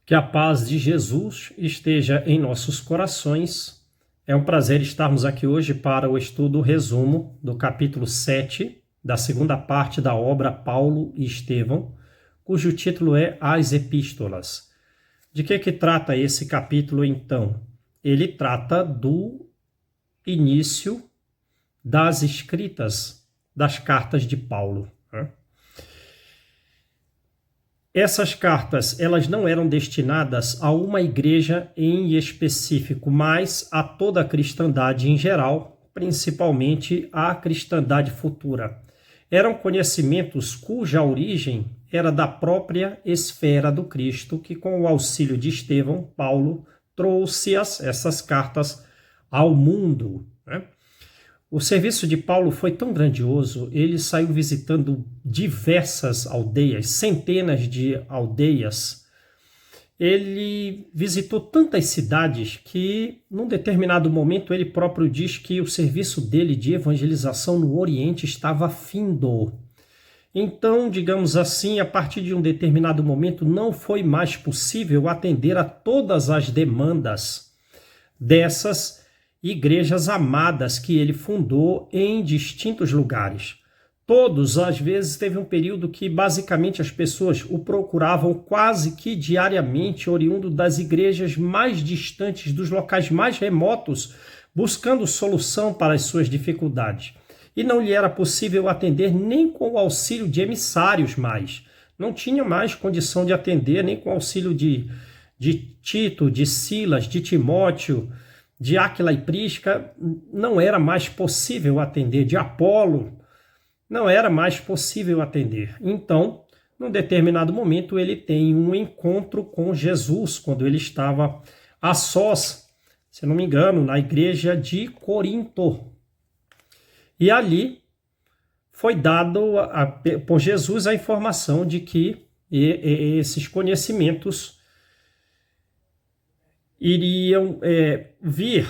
Que a paz de Jesus esteja em nossos corações. É um prazer estarmos aqui hoje para o estudo resumo do capítulo 7 da segunda parte da obra Paulo e Estevão, cujo título é As Epístolas. De que trata esse capítulo, então? Ele trata do início das escritas das cartas de Paulo. Essas cartas, elas não eram destinadas a uma igreja em específico, mas a toda a cristandade em geral, principalmente a cristandade futura. Eram conhecimentos cuja origem era da própria esfera do Cristo, que com o auxílio de Estevão, Paulo trouxe essas cartas ao mundo, né? O serviço de Paulo foi tão grandioso, ele saiu visitando diversas aldeias, centenas de aldeias. Ele visitou tantas cidades que, num determinado momento, ele próprio diz que o serviço dele de evangelização no Oriente estava findo. Então, digamos assim, a partir de um determinado momento, não foi mais possível atender a todas as demandas dessas igrejas amadas que ele fundou em distintos lugares. Todos, às vezes, teve um período que basicamente as pessoas o procuravam quase que diariamente, oriundo das igrejas mais distantes, dos locais mais remotos, buscando solução para as suas dificuldades. E não lhe era possível atender nem com o auxílio de emissários mais. Não tinha mais condição de atender nem com o auxílio de Tito, de Silas, de Timóteo, de Áquila e Prisca, não era mais possível atender, de Apolo, não era mais possível atender. Então, num determinado momento, ele tem um encontro com Jesus, quando ele estava a sós, se não me engano, na igreja de Corinto. E ali foi dado por Jesus a informação de que esses conhecimentos iriam vir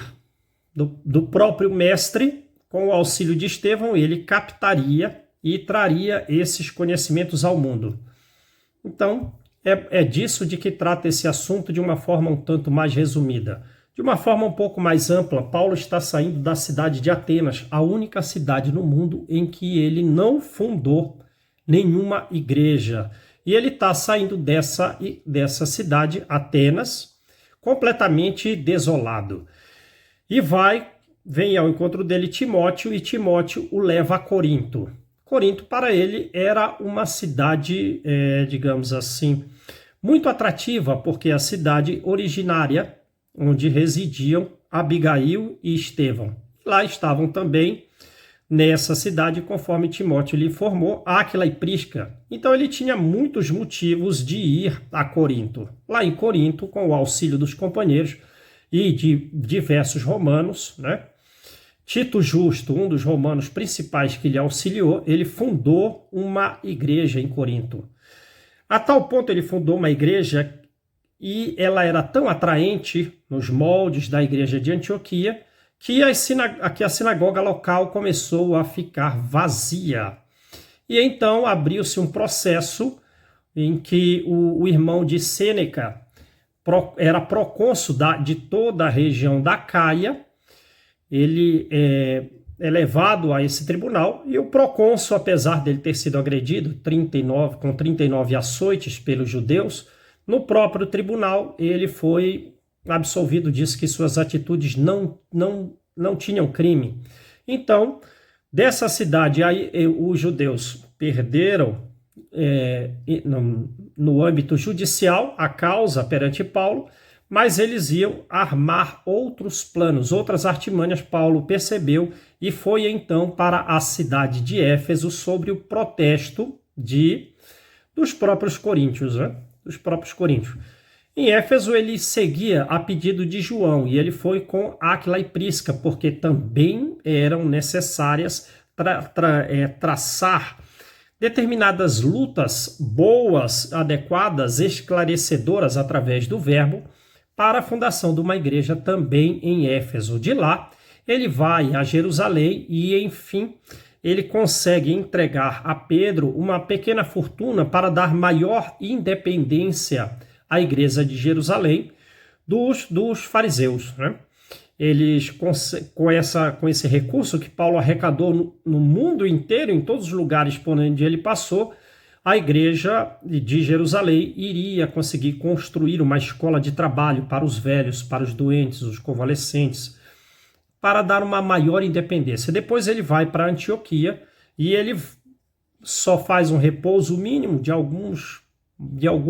do próprio mestre, com o auxílio de Estevão, ele captaria e traria esses conhecimentos ao mundo. Então, é disso de que trata esse assunto de uma forma um tanto mais resumida. De uma forma um pouco mais ampla, Paulo está saindo da cidade de Atenas, a única cidade no mundo em que ele não fundou nenhuma igreja. E ele está saindo dessa cidade, Atenas, completamente desolado. E vem ao encontro dele Timóteo, e Timóteo o leva a Corinto. Corinto, para ele, era uma cidade, digamos assim, muito atrativa, porque é a cidade originária onde residiam Abigail e Estevão. Lá estavam também, nessa cidade, conforme Timóteo lhe informou, Áquila e Prisca. Então ele tinha muitos motivos de ir a Corinto. Lá em Corinto, com o auxílio dos companheiros e de diversos romanos, né? Tito Justo, um dos romanos principais que lhe auxiliou, ele fundou uma igreja em Corinto. A tal ponto ele fundou uma igreja e ela era tão atraente nos moldes da igreja de Antioquia que a sinagoga local começou a ficar vazia. E então abriu-se um processo em que o irmão de Sêneca era procônsul de toda a região da Caia. Ele é levado a esse tribunal e o procônsul, apesar dele ter sido agredido com 39 açoites pelos judeus, no próprio tribunal ele foi absolvido, disse que suas atitudes não tinham crime. Então, dessa cidade, aí, os judeus perderam, no âmbito judicial, a causa perante Paulo, mas eles iam armar outros planos, outras artimanhas. Paulo percebeu e foi então para a cidade de Éfeso sob o protesto dos próprios coríntios, né? Dos próprios coríntios. Em Éfeso ele seguia a pedido de João e ele foi com Áquila e Prisca, porque também eram necessárias traçar determinadas lutas boas, adequadas, esclarecedoras através do verbo para a fundação de uma igreja também em Éfeso. De lá ele vai a Jerusalém e, enfim, ele consegue entregar a Pedro uma pequena fortuna para dar maior independência a igreja de Jerusalém dos fariseus, né? Eles, com esse recurso que Paulo arrecadou no mundo inteiro, em todos os lugares por onde ele passou, a igreja de Jerusalém iria conseguir construir uma escola de trabalho para os velhos, para os doentes, os convalescentes, para dar uma maior independência. Depois ele vai para Antioquia e ele só faz um repouso mínimo de algum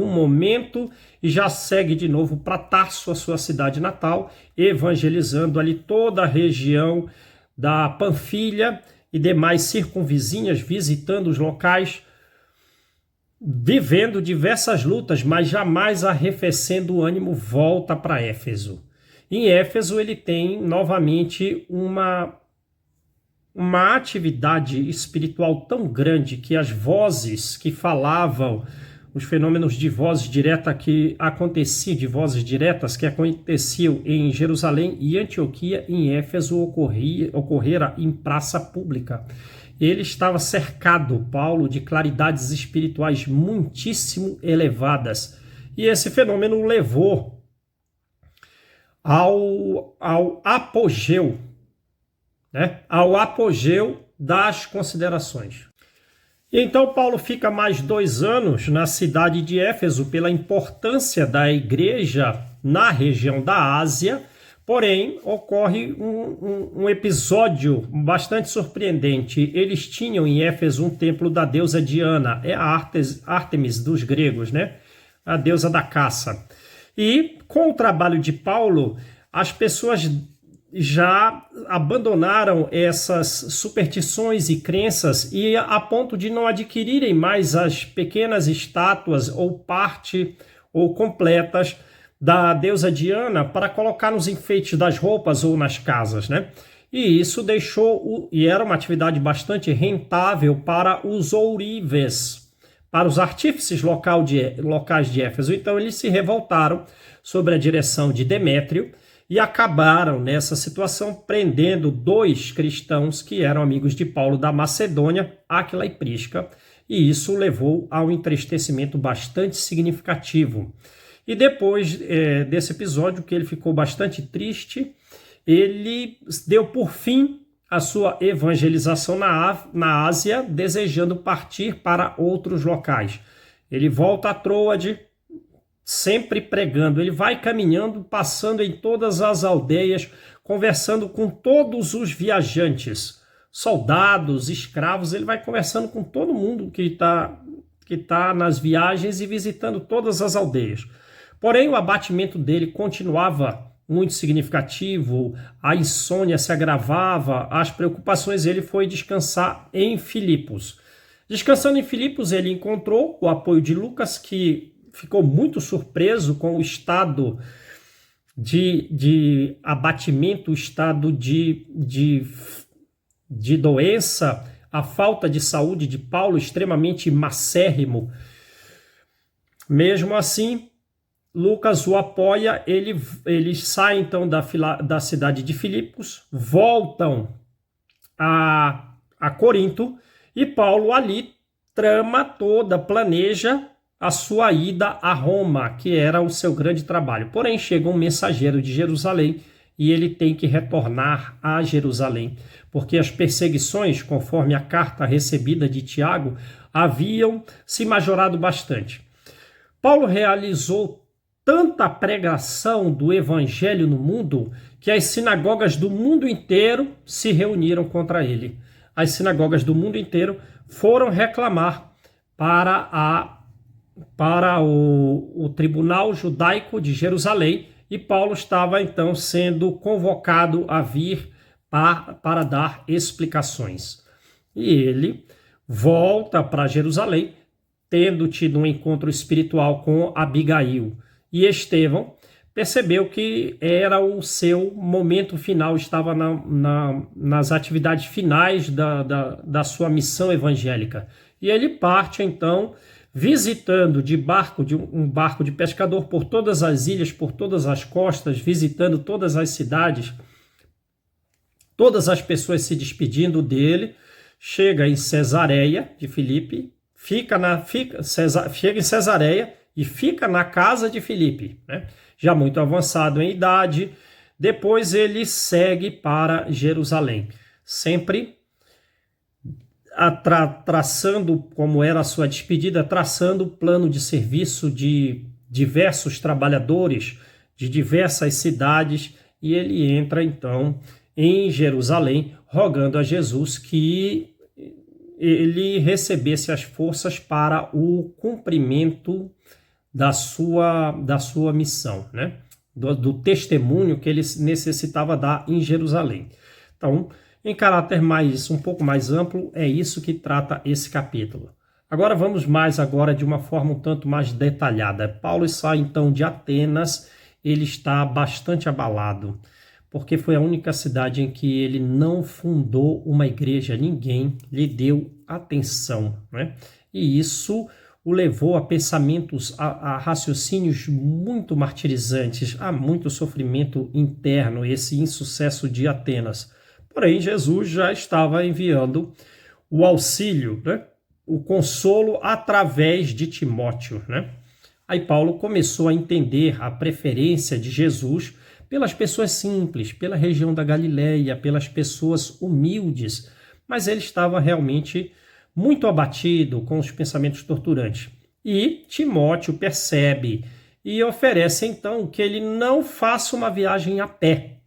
momento e já segue de novo para Tarso, a sua cidade natal, evangelizando ali toda a região da Panfilha e demais circunvizinhas, visitando os locais, vivendo diversas lutas, mas jamais arrefecendo o ânimo, volta para Éfeso. Em Éfeso ele tem novamente uma atividade espiritual tão grande que as vozes que falavam, os fenômenos de vozes diretas que aconteciam, de vozes diretas que aconteciam em Jerusalém e Antioquia, em Éfeso ocorrera em praça pública. Ele estava cercado, Paulo, de claridades espirituais muitíssimo elevadas. E esse fenômeno levou ao apogeu, né? Ao apogeu das considerações. E então Paulo fica mais 2 anos na cidade de Éfeso pela importância da igreja na região da Ásia, porém ocorre um episódio bastante surpreendente. Eles tinham em Éfeso um templo da deusa Diana, é a Ártemis dos gregos, né? A deusa da caça. E com o trabalho de Paulo, as pessoas já abandonaram essas superstições e crenças e a ponto de não adquirirem mais as pequenas estátuas ou parte ou completas da deusa Diana para colocar nos enfeites das roupas ou nas casas, né? E isso e era uma atividade bastante rentável para os ourives, para os artífices locais de Éfeso. Então eles se revoltaram sob a direção de Demétrio e acabaram nessa situação prendendo 2 cristãos que eram amigos de Paulo da Macedônia, Áquila e Prisca, e isso levou a um entristecimento bastante significativo. E depois desse episódio, que ele ficou bastante triste, ele deu por fim a sua evangelização na Ásia, desejando partir para outros locais. Ele volta a Troade, sempre pregando. Ele vai caminhando, passando em todas as aldeias, conversando com todos os viajantes, soldados, escravos. Ele vai conversando com todo mundo que tá nas viagens e visitando todas as aldeias. Porém, o abatimento dele continuava muito significativo, a insônia se agravava, as preocupações. Ele foi descansar em Filipos. Descansando em Filipos, ele encontrou o apoio de Lucas, que ficou muito surpreso com o estado de abatimento, o estado de doença, a falta de saúde de Paulo, extremamente macérrimo. Mesmo assim, Lucas o apoia, eles saem então da cidade de Filipos, voltam a Corinto, e Paulo ali planeja a sua ida a Roma, que era o seu grande trabalho. Porém, chega um mensageiro de Jerusalém e ele tem que retornar a Jerusalém, porque as perseguições, conforme a carta recebida de Tiago, haviam se majorado bastante. Paulo realizou tanta pregação do evangelho no mundo que as sinagogas do mundo inteiro se reuniram contra ele. As sinagogas do mundo inteiro foram reclamar para o tribunal judaico de Jerusalém, e Paulo estava então sendo convocado a vir para dar explicações. E ele volta para Jerusalém, tendo tido um encontro espiritual com Abigail. E Estevão percebeu que era o seu momento final, estava nas atividades finais da sua missão evangélica. E ele parte então visitando um barco de pescador por todas as ilhas, por todas as costas, visitando todas as cidades, todas as pessoas se despedindo dele. Chega em Cesareia de Filipe, chega em Cesareia e fica na casa de Filipe, né? Já muito avançado em idade. Depois ele segue para Jerusalém, sempre traçando, como era a sua despedida, traçando o plano de serviço de diversos trabalhadores de diversas cidades, e ele entra então em Jerusalém, rogando a Jesus que ele recebesse as forças para o cumprimento da sua missão, né? Do testemunho que ele necessitava dar em Jerusalém. Então, em caráter um pouco mais amplo, é isso que trata esse capítulo. Agora vamos agora de uma forma um tanto mais detalhada. Paulo sai então de Atenas, ele está bastante abalado, porque foi a única cidade em que ele não fundou uma igreja, ninguém lhe deu atenção, né? E isso o levou a pensamentos, a raciocínios muito martirizantes, a muito sofrimento interno, esse insucesso de Atenas. Porém, Jesus já estava enviando o auxílio, né? O consolo através de Timóteo, né? Aí Paulo começou a entender a preferência de Jesus pelas pessoas simples, pela região da Galileia, pelas pessoas humildes, mas ele estava realmente muito abatido com os pensamentos torturantes. E Timóteo percebe e oferece então que ele não faça uma viagem a pé,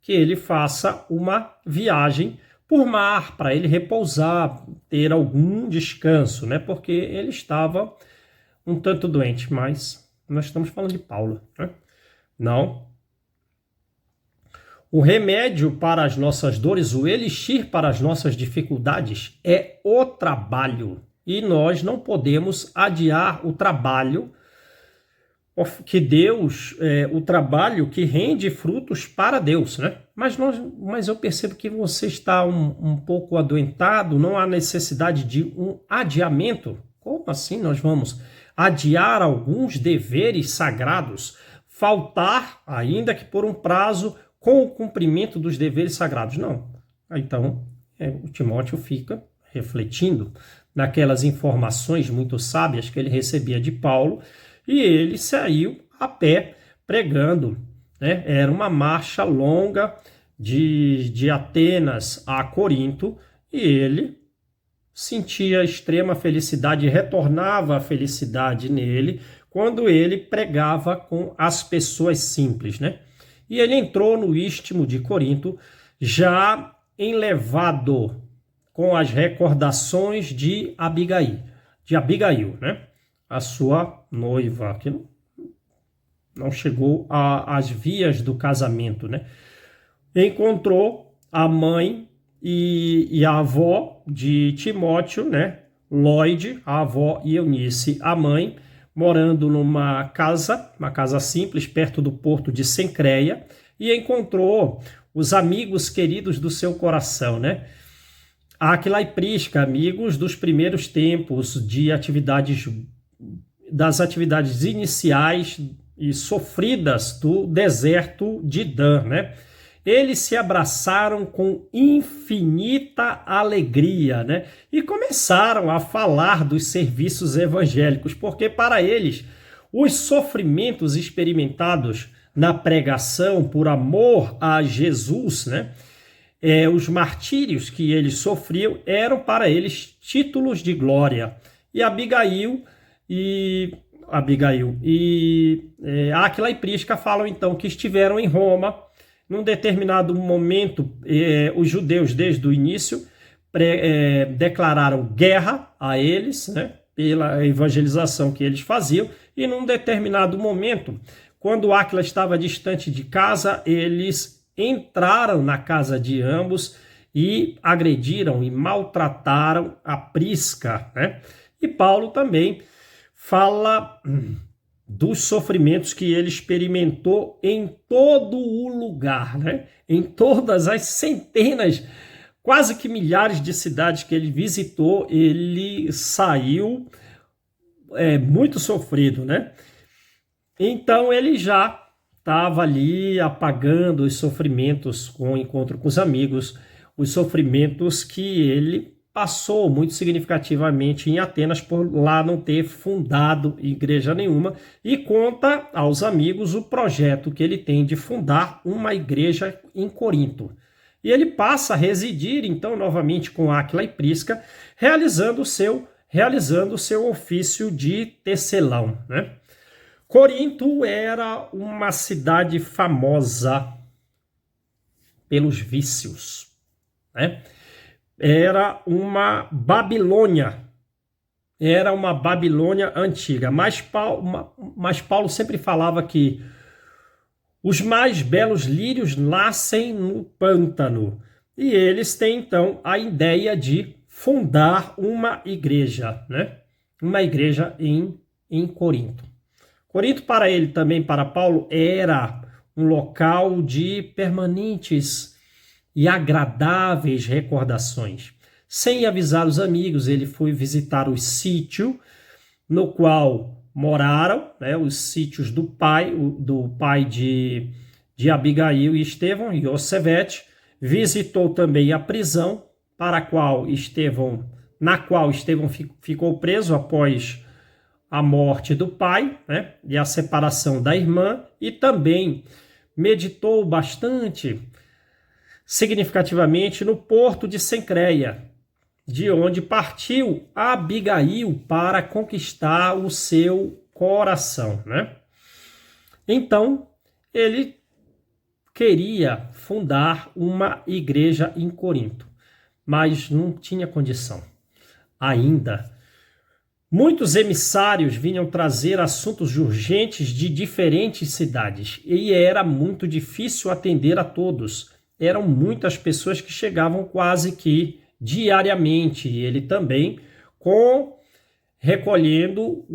que ele faça uma viagem por mar, para ele repousar, ter algum descanso, né? Porque ele estava um tanto doente, mas nós estamos falando de Paulo, né? Não. O remédio para as nossas dores, o elixir para as nossas dificuldades é o trabalho. E nós não podemos adiar o trabalho que Deus, o trabalho que rende frutos para Deus, né? Mas eu percebo que você está um pouco adoentado, não há necessidade de um adiamento. Como assim nós vamos adiar alguns deveres sagrados, faltar, ainda que por um prazo, com o cumprimento dos deveres sagrados? Não. Então, o Timóteo fica refletindo naquelas informações muito sábias que ele recebia de Paulo, e ele saiu a pé pregando, né? Era uma marcha longa de Atenas a Corinto, e ele sentia extrema felicidade, retornava a felicidade nele quando ele pregava com as pessoas simples, né? E ele entrou no istmo de Corinto já enlevado com as recordações de Abigail, né? A sua noiva, que não chegou às vias do casamento, né? Encontrou a mãe e a avó de Timóteo, né? Lloyd, a avó, e Eunice, a mãe, morando numa casa simples, perto do porto de Cencreia, e encontrou os amigos queridos do seu coração, né? Áquila e Prisca, amigos dos primeiros tempos das atividades iniciais e sofridas do deserto de Dan, né? Eles se abraçaram com infinita alegria, né? E começaram a falar dos serviços evangélicos, porque para eles os sofrimentos experimentados na pregação por amor a Jesus, né? Os martírios que eles sofriam eram para eles títulos de glória. E Abigail e Áquila e Prisca falam então que estiveram em Roma. Num determinado momento, os judeus, desde o início, declararam guerra a eles, né, pela evangelização que eles faziam, e num determinado momento, quando Áquila estava distante de casa, eles entraram na casa de ambos e agrediram e maltrataram a Prisca, né? E Paulo também fala dos sofrimentos que ele experimentou em todo o lugar, né? Em todas as centenas, quase que milhares de cidades que ele visitou, ele saiu muito sofrido, né? Então ele já estava ali apagando os sofrimentos com o encontro com os amigos, os sofrimentos que ele passou muito significativamente em Atenas por lá não ter fundado igreja nenhuma e conta aos amigos o projeto que ele tem de fundar uma igreja em Corinto. E ele passa a residir então novamente com Áquila e Prisca, realizando o seu ofício de tecelão, né? Corinto era uma cidade famosa pelos vícios, né? Era uma Babilônia antiga, mas Paulo sempre falava que os mais belos lírios nascem no pântano, e eles têm então a ideia de fundar uma igreja, né? Uma igreja em Corinto. Corinto para ele também, para Paulo, era um local de permanentes e agradáveis recordações. Sem avisar os amigos, ele foi visitar o sítio no qual moraram, né, os sítios do pai de Abigail e Estevão, Iosefete. Visitou também a prisão na qual Estevão ficou preso após a morte do pai, né, e a separação da irmã, e também meditou bastante significativamente no porto de Cencreia, de onde partiu Abigail para conquistar o seu coração, né? Então, ele queria fundar uma igreja em Corinto, mas não tinha condição ainda. Muitos emissários vinham trazer assuntos urgentes de diferentes cidades e era muito difícil atender a todos. Eram muitas pessoas que chegavam quase que diariamente, e ele também recolhendo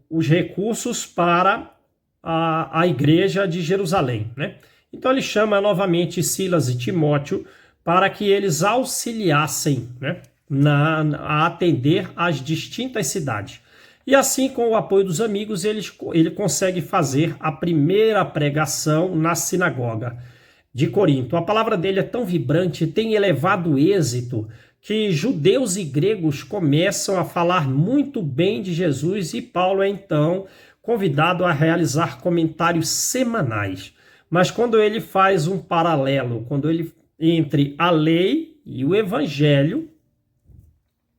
os recursos para a igreja de Jerusalém, né? Então ele chama novamente Silas e Timóteo para que eles auxiliassem, né, a atender às distintas cidades. E assim, com o apoio dos amigos, ele consegue fazer a primeira pregação na sinagoga de Corinto. A palavra dele é tão vibrante, tem elevado êxito, que judeus e gregos começam a falar muito bem de Jesus, e Paulo é então convidado a realizar comentários semanais. Mas quando ele faz um paralelo, entre a lei e o evangelho,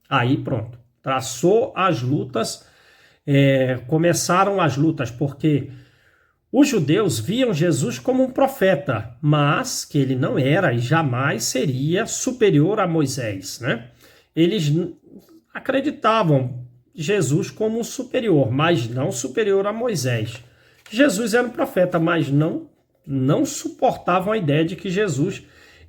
aí pronto, traçou as lutas, começaram as lutas, porque os judeus viam Jesus como um profeta, mas que ele não era e jamais seria superior a Moisés, né? Eles acreditavam Jesus como um superior, mas não superior a Moisés. Jesus era um profeta, mas não suportavam a ideia de que Jesus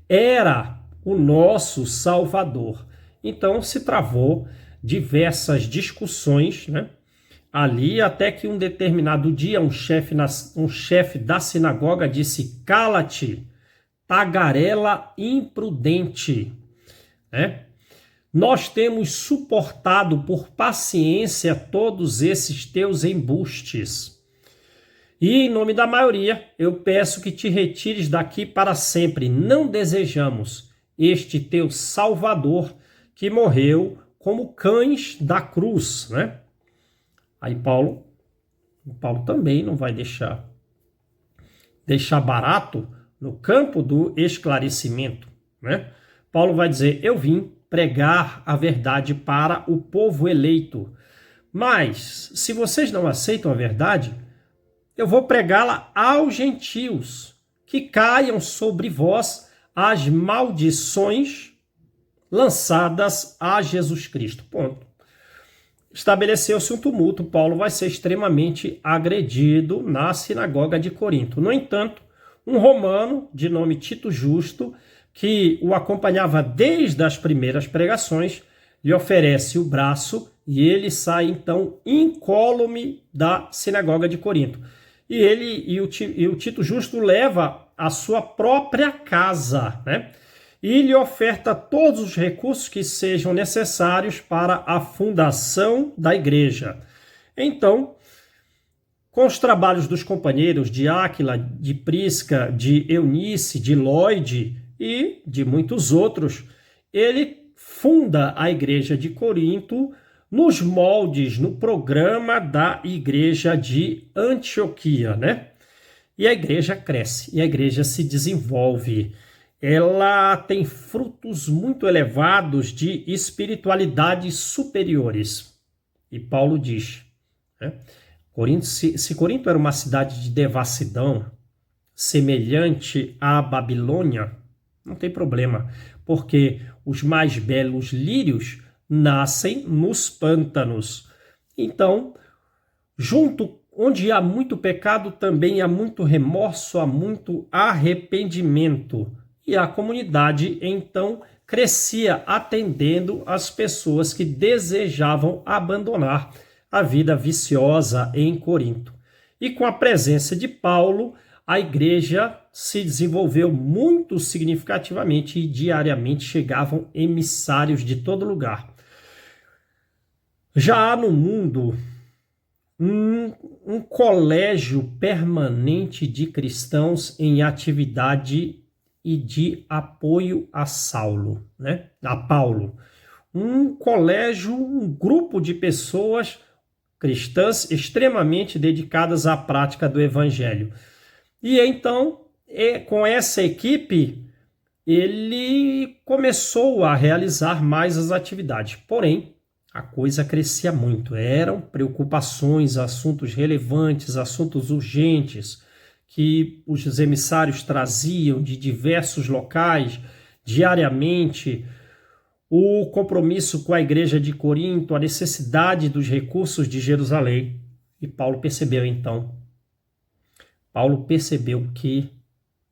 era o nosso Salvador. Então se travou diversas discussões, né? Ali, até que um determinado dia, um chefe da sinagoga disse: "Cala-te, tagarela imprudente", né? Nós temos suportado por paciência todos esses teus embustes. E, em nome da maioria, eu peço que te retires daqui para sempre. Não desejamos este teu Salvador que morreu como cães da cruz, né? Aí Paulo também não vai deixar barato no campo do esclarecimento, né? Paulo vai dizer: eu vim pregar a verdade para o povo eleito, mas se vocês não aceitam a verdade, eu vou pregá-la aos gentios, que caiam sobre vós as maldições lançadas a Jesus Cristo. Ponto. Estabeleceu-se um tumulto, Paulo vai ser extremamente agredido na sinagoga de Corinto. No entanto, um romano de nome Tito Justo, que o acompanhava desde as primeiras pregações, lhe oferece o braço e ele sai então incólume da sinagoga de Corinto. E o Tito Justo leva a sua própria casa, né? E lhe oferta todos os recursos que sejam necessários para a fundação da igreja. Então, com os trabalhos dos companheiros de Áquila, de Prisca, de Eunice, de Lloyd e de muitos outros, ele funda a igreja de Corinto nos moldes, no programa da igreja de Antioquia, né? E a igreja cresce, e a igreja se desenvolve. Ela tem frutos muito elevados de espiritualidades superiores. E Paulo diz, né? Se Corinto era uma cidade de devassidão, semelhante à Babilônia, não tem problema, porque os mais belos lírios nascem nos pântanos. Então, junto onde há muito pecado, também há muito remorso, há muito arrependimento. E a comunidade, então, crescia atendendo as pessoas que desejavam abandonar a vida viciosa em Corinto. E com a presença de Paulo, a igreja se desenvolveu muito significativamente e diariamente chegavam emissários de todo lugar. Já há no mundo um colégio permanente de cristãos em atividade e de apoio a Saulo, né? A Paulo. Um colégio, um grupo de pessoas cristãs extremamente dedicadas à prática do evangelho. E então, com essa equipe, ele começou a realizar mais as atividades. Porém, a coisa crescia muito. Eram preocupações, assuntos relevantes, assuntos urgentes que os emissários traziam de diversos locais diariamente. O compromisso com a igreja de Corinto, a necessidade dos recursos de Jerusalém. E Paulo percebeu então. Paulo percebeu que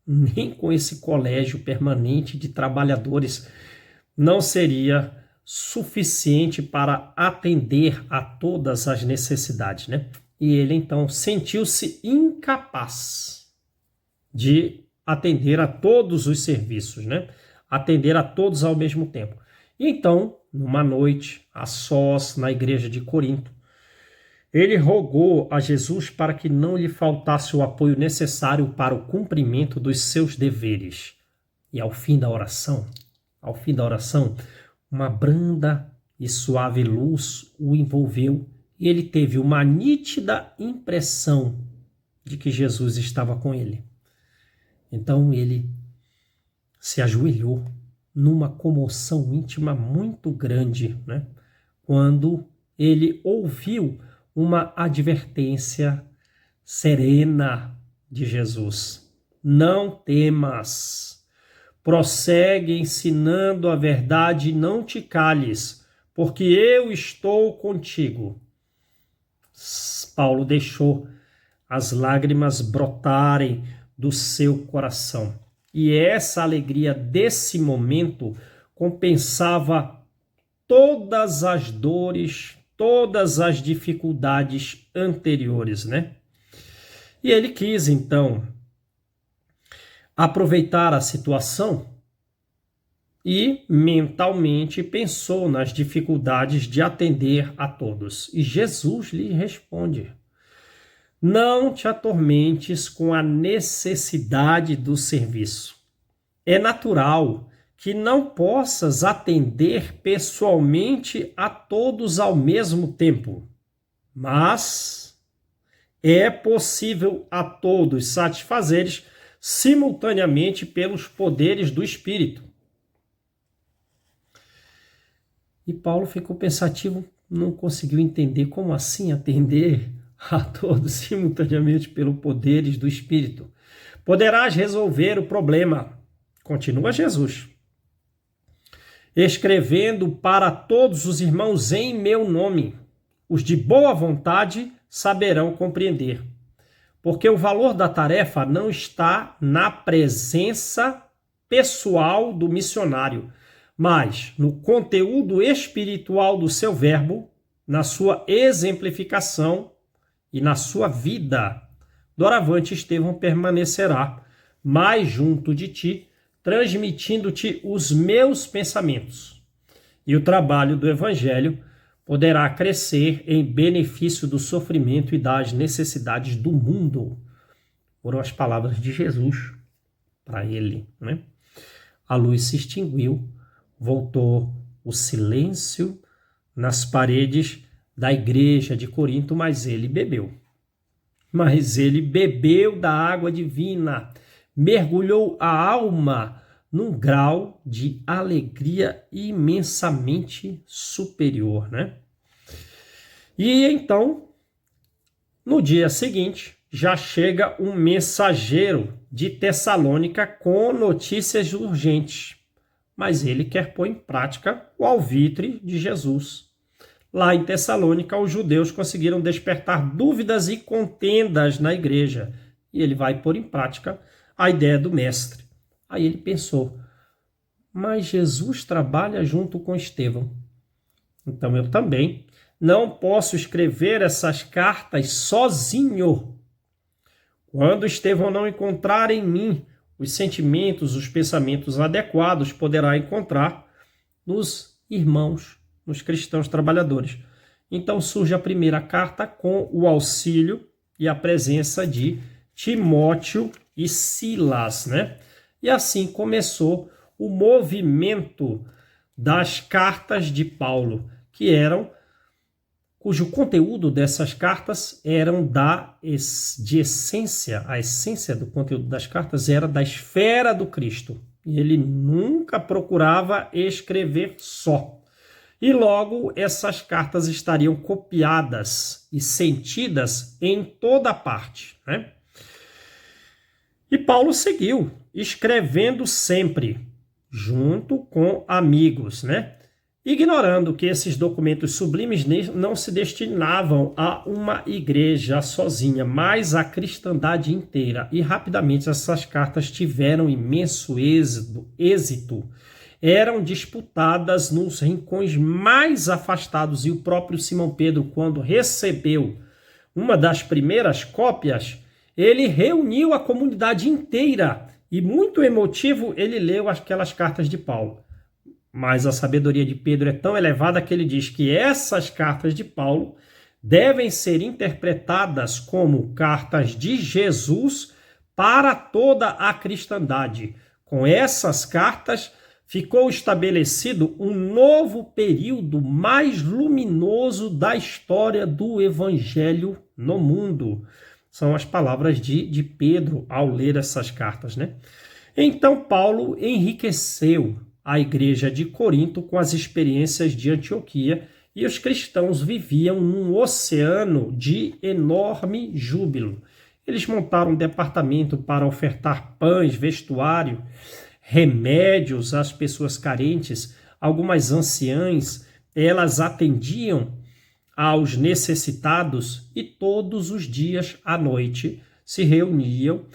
nem com esse colégio permanente de trabalhadores não seria suficiente para atender a todas as necessidades, né? E ele então sentiu-se incapaz de atender a todos os serviços, né? Atender a todos ao mesmo tempo. E então, numa noite, a sós, na igreja de Corinto, ele rogou a Jesus para que não lhe faltasse o apoio necessário para o cumprimento dos seus deveres. E ao fim da oração, uma branda e suave luz o envolveu e ele teve uma nítida impressão de que Jesus estava com ele. Então ele se ajoelhou numa comoção íntima muito grande, né? Quando ele ouviu uma advertência serena de Jesus. Não temas, prossegue ensinando a verdade e não te cales, porque eu estou contigo. Paulo deixou as lágrimas brotarem do seu coração. E essa alegria desse momento compensava todas as dores, todas as dificuldades anteriores, né? E ele quis, então, aproveitar a situação e mentalmente pensou nas dificuldades de atender a todos. E Jesus lhe responde: não te atormentes com a necessidade do serviço. É natural que não possas atender pessoalmente a todos ao mesmo tempo, mas é possível a todos satisfazeres simultaneamente pelos poderes do Espírito. E Paulo ficou pensativo, não conseguiu entender como assim atender a todos simultaneamente pelos poderes do Espírito. Poderás resolver o problema, continua Jesus, escrevendo para todos os irmãos em meu nome. Os de boa vontade saberão compreender. Porque o valor da tarefa não está na presença pessoal do missionário, mas no conteúdo espiritual do seu verbo, na sua exemplificação e na sua vida. Doravante Estevão permanecerá mais junto de ti, transmitindo-te os meus pensamentos. E o trabalho do Evangelho poderá crescer em benefício do sofrimento e das necessidades do mundo. Foram as palavras de Jesus para ele, né? A luz se extinguiu, voltou o silêncio nas paredes da igreja de Corinto, mas ele bebeu. Mas ele bebeu da água divina, mergulhou a alma num grau de alegria imensamente superior, né? E então, no dia seguinte, já chega um mensageiro de Tessalônica com notícias urgentes, mas ele quer pôr em prática o alvitre de Jesus. Lá em Tessalônica, os judeus conseguiram despertar dúvidas e contendas na igreja, e ele vai pôr em prática a ideia do mestre. Aí ele pensou, mas Jesus trabalha junto com Estevão, então eu também não posso escrever essas cartas sozinho. Quando Estevão não encontrar em mim os sentimentos, os pensamentos adequados, poderá encontrar nos irmãos, nos cristãos trabalhadores. Então surge a primeira carta com o auxílio e a presença de Timóteo e Silas, né? E assim começou o movimento das cartas de Paulo, cujo conteúdo dessas cartas eram de essência, a essência do conteúdo das cartas era da esfera do Cristo. E ele nunca procurava escrever só. E logo essas cartas estariam copiadas e sentidas em toda parte, né? E Paulo seguiu escrevendo sempre, junto com amigos, né? Ignorando que esses documentos sublimes não se destinavam a uma igreja sozinha, mas à cristandade inteira. E rapidamente essas cartas tiveram imenso êxito. Eram disputadas nos rincões mais afastados, e o próprio Simão Pedro, quando recebeu uma das primeiras cópias, ele reuniu a comunidade inteira e, muito emotivo, ele leu aquelas cartas de Paulo. Mas a sabedoria de Pedro é tão elevada que ele diz que essas cartas de Paulo devem ser interpretadas como cartas de Jesus para toda a cristandade. Com essas cartas, ficou estabelecido um novo período mais luminoso da história do Evangelho no mundo. São as palavras de Pedro ao ler essas cartas, né? Então, Paulo enriqueceu a igreja de Corinto com as experiências de Antioquia, e os cristãos viviam num oceano de enorme júbilo. Eles montaram um departamento para ofertar pães, vestuário, remédios às pessoas carentes. Algumas anciãs, elas atendiam aos necessitados, e todos os dias à noite se reuniam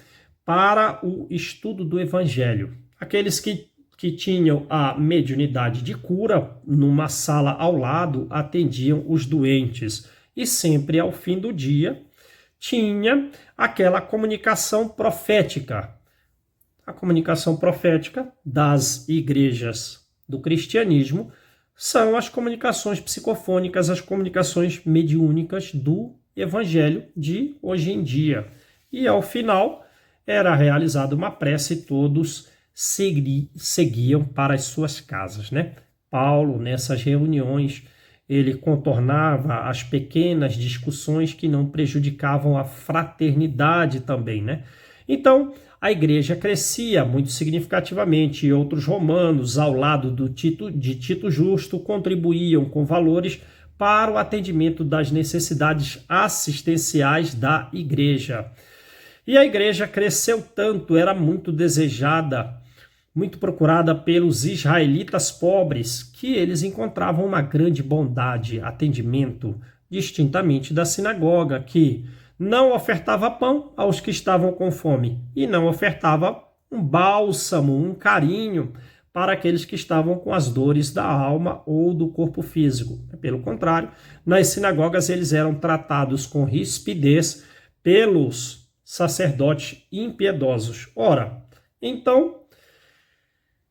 para o estudo do Evangelho. Aqueles que tinham a mediunidade de cura, numa sala ao lado, atendiam os doentes. E sempre ao fim do dia tinha aquela comunicação profética. A comunicação profética das igrejas do cristianismo são as comunicações psicofônicas, as comunicações mediúnicas do Evangelho de hoje em dia. E ao final era realizada uma prece e todos seguiam para as suas casas, né? Paulo, nessas reuniões, ele contornava as pequenas discussões que não prejudicavam a fraternidade também, né? Então, a igreja crescia muito significativamente, e outros romanos, ao lado de Tito Justo, contribuíam com valores para o atendimento das necessidades assistenciais da igreja. E a igreja cresceu tanto, era muito desejada, muito procurada pelos israelitas pobres, que eles encontravam uma grande bondade, atendimento, distintamente da sinagoga, que não ofertava pão aos que estavam com fome e não ofertava um bálsamo, um carinho para aqueles que estavam com as dores da alma ou do corpo físico. Pelo contrário, nas sinagogas eles eram tratados com rispidez pelos sacerdotes impiedosos. Ora, então,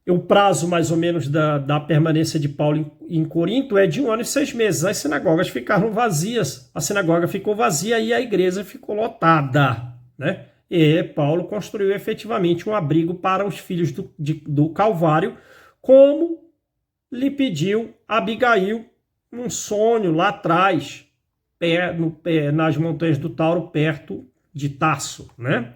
o prazo mais ou menos da permanência de Paulo em Corinto é de 1 ano e 6 meses. As sinagogas ficaram vazias, a sinagoga ficou vazia e a igreja ficou lotada, né? E Paulo construiu efetivamente um abrigo para os filhos do Calvário, como lhe pediu Abigail um sonho lá atrás, nas montanhas do Tauro, perto de Tarso, né?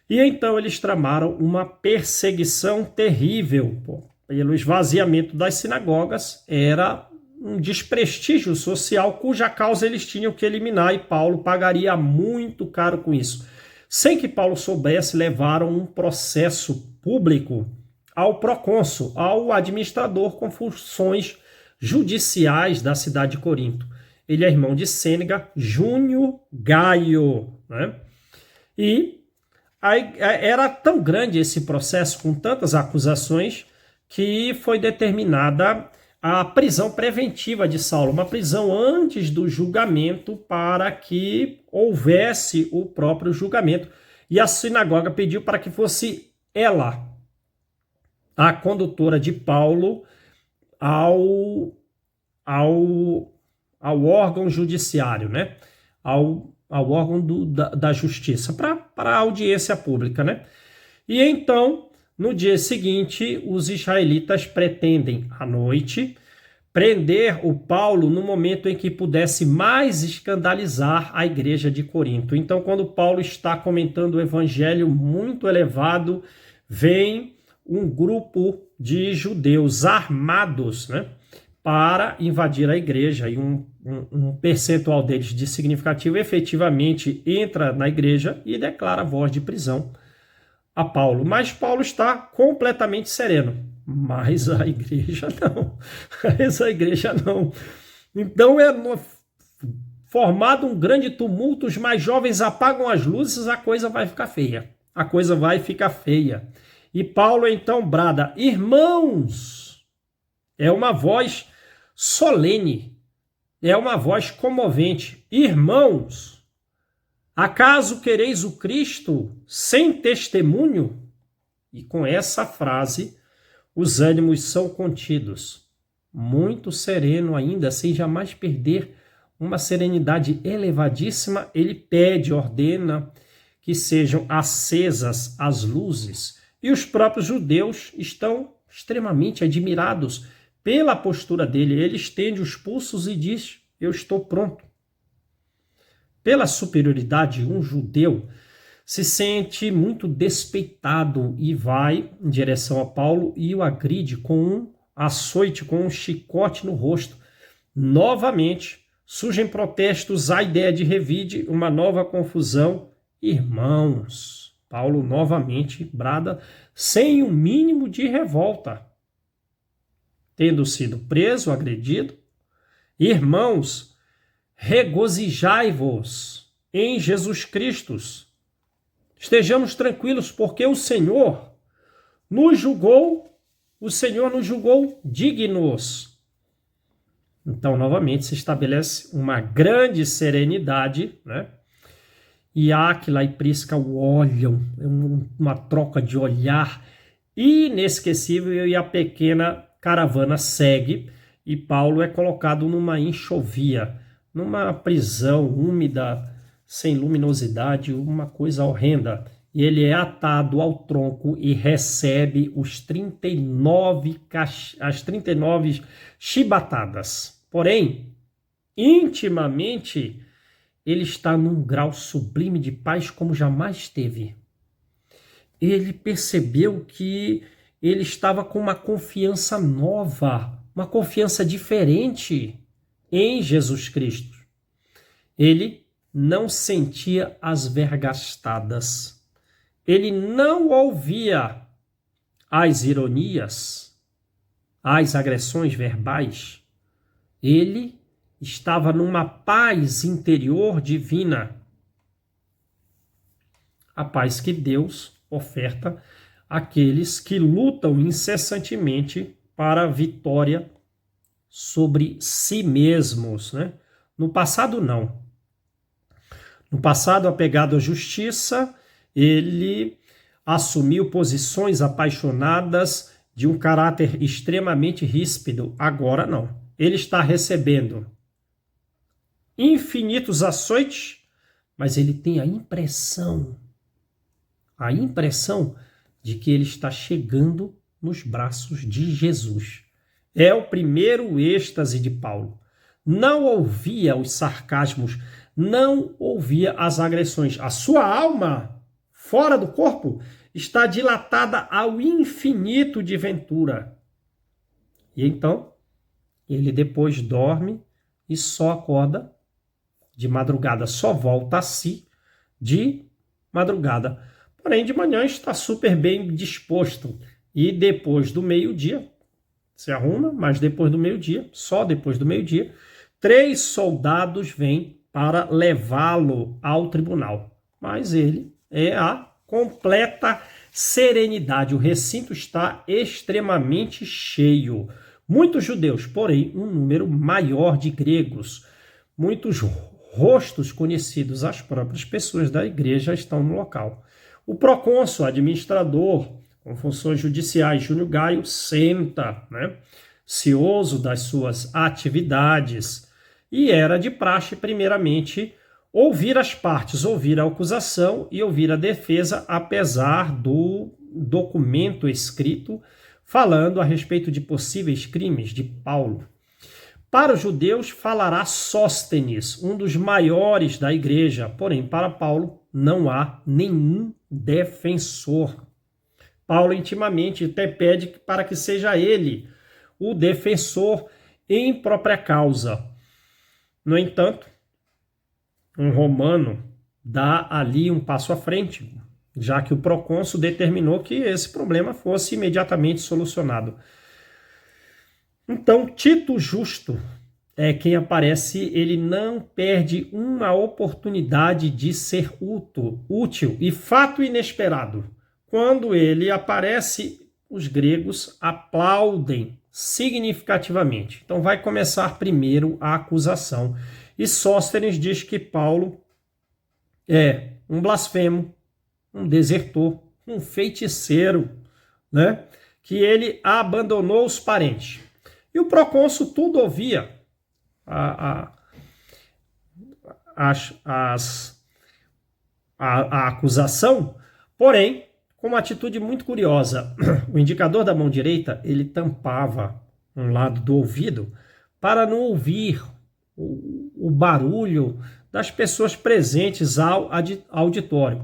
E então eles tramaram uma perseguição terrível, pelo esvaziamento das sinagogas. Era um desprestígio social cuja causa eles tinham que eliminar, e Paulo pagaria muito caro com isso. Sem que Paulo soubesse, levaram um processo público ao procônsul, ao administrador com funções judiciais da cidade de Corinto. Ele é irmão de Sêneca, Júnior Gaio, né? E era tão grande esse processo, com tantas acusações, que foi determinada a prisão preventiva de Saulo, uma prisão antes do julgamento, para que houvesse o próprio julgamento. E a sinagoga pediu para que fosse ela, a condutora de Paulo, ao órgão judiciário, né? Ao órgão da justiça, para a audiência pública, né? E então, no dia seguinte, os israelitas pretendem, à noite, prender o Paulo no momento em que pudesse mais escandalizar a igreja de Corinto. Então, quando Paulo está comentando o evangelho muito elevado, vem um grupo de judeus armados, né, para invadir a igreja, e um percentual deles de significativo efetivamente entra na igreja e declara voz de prisão a Paulo. Mas Paulo está completamente sereno. Mas a igreja não. Mas a igreja não. Então formado um grande tumulto, os mais jovens apagam as luzes, a coisa vai ficar feia. A coisa vai ficar feia. E Paulo então brada: irmãos! É uma voz solene, é uma voz comovente. Irmãos, acaso quereis o Cristo sem testemunho? E com essa frase, os ânimos são contidos. Muito sereno ainda, sem jamais perder uma serenidade elevadíssima, ele pede, ordena que sejam acesas as luzes. E os próprios judeus estão extremamente admirados pela postura dele. Ele estende os pulsos e diz: eu estou pronto. Pela superioridade, um judeu se sente muito despeitado e vai em direção a Paulo e o agride com um açoite, com um chicote no rosto. Novamente, surgem protestos, a ideia de revide, uma nova confusão. Irmãos, Paulo novamente brada sem o mínimo de revolta. Tendo sido preso, agredido, irmãos, regozijai-vos em Jesus Cristo. Estejamos tranquilos, porque o Senhor nos julgou dignos. Então, novamente, se estabelece uma grande serenidade, né? E Áquila e Prisca olham, uma troca de olhar inesquecível, e a pequena caravana segue, e Paulo é colocado numa enxovia, numa prisão úmida, sem luminosidade, uma coisa horrenda. E ele é atado ao tronco e recebe as 39 chibatadas. Porém, intimamente, ele está num grau sublime de paz como jamais teve. Ele percebeu que ele estava com uma confiança nova, uma confiança diferente em Jesus Cristo. Ele não sentia as vergastadas. Ele não ouvia as ironias, as agressões verbais. Ele estava numa paz interior divina. A paz que Deus oferta àqueles que lutam incessantemente para a vitória sobre si mesmos, né? No passado, não. No passado, apegado à justiça, ele assumiu posições apaixonadas de um caráter extremamente ríspido. Agora, não. Ele está recebendo infinitos açoites, mas ele tem a impressão de que ele está chegando nos braços de Jesus. É o primeiro êxtase de Paulo. Não ouvia os sarcasmos, não ouvia as agressões. A sua alma, fora do corpo, está dilatada ao infinito de ventura. E então, ele depois dorme e só acorda de madrugada, só volta a si de madrugada. Porém, de manhã está super bem disposto. E depois do meio-dia, se arruma, mas depois do meio-dia, só depois do meio-dia, 3 soldados vêm para levá-lo ao tribunal. Mas ele é a completa serenidade. O recinto está extremamente cheio. Muitos judeus, porém, um número maior de gregos. Muitos rostos conhecidos às próprias pessoas da igreja estão no local. O procônsul, administrador, com funções judiciais, Júnior Gaio, senta, cioso das suas atividades. E era de praxe, primeiramente, ouvir as partes, ouvir a acusação e ouvir a defesa, apesar do documento escrito falando a respeito de possíveis crimes de Paulo. Para os judeus falará Sóstenes, um dos maiores da igreja, porém para Paulo não há nenhum defensor. Paulo intimamente até pede para que seja ele o defensor em própria causa. No entanto, um romano dá ali um passo à frente, já que o procônsul determinou que esse problema fosse imediatamente solucionado. Então, Tito Justo é quem aparece, ele não perde uma oportunidade de ser útil e fato inesperado. Quando ele aparece, os gregos aplaudem significativamente. Então vai começar primeiro a acusação. E Sóstenes diz que Paulo é um blasfemo, um desertor, um feiticeiro, que ele abandonou os parentes. E o procônsul tudo ouvia a acusação, porém, com uma atitude muito curiosa. O indicador da mão direita, ele tampava um lado do ouvido para não ouvir o barulho das pessoas presentes ao auditório.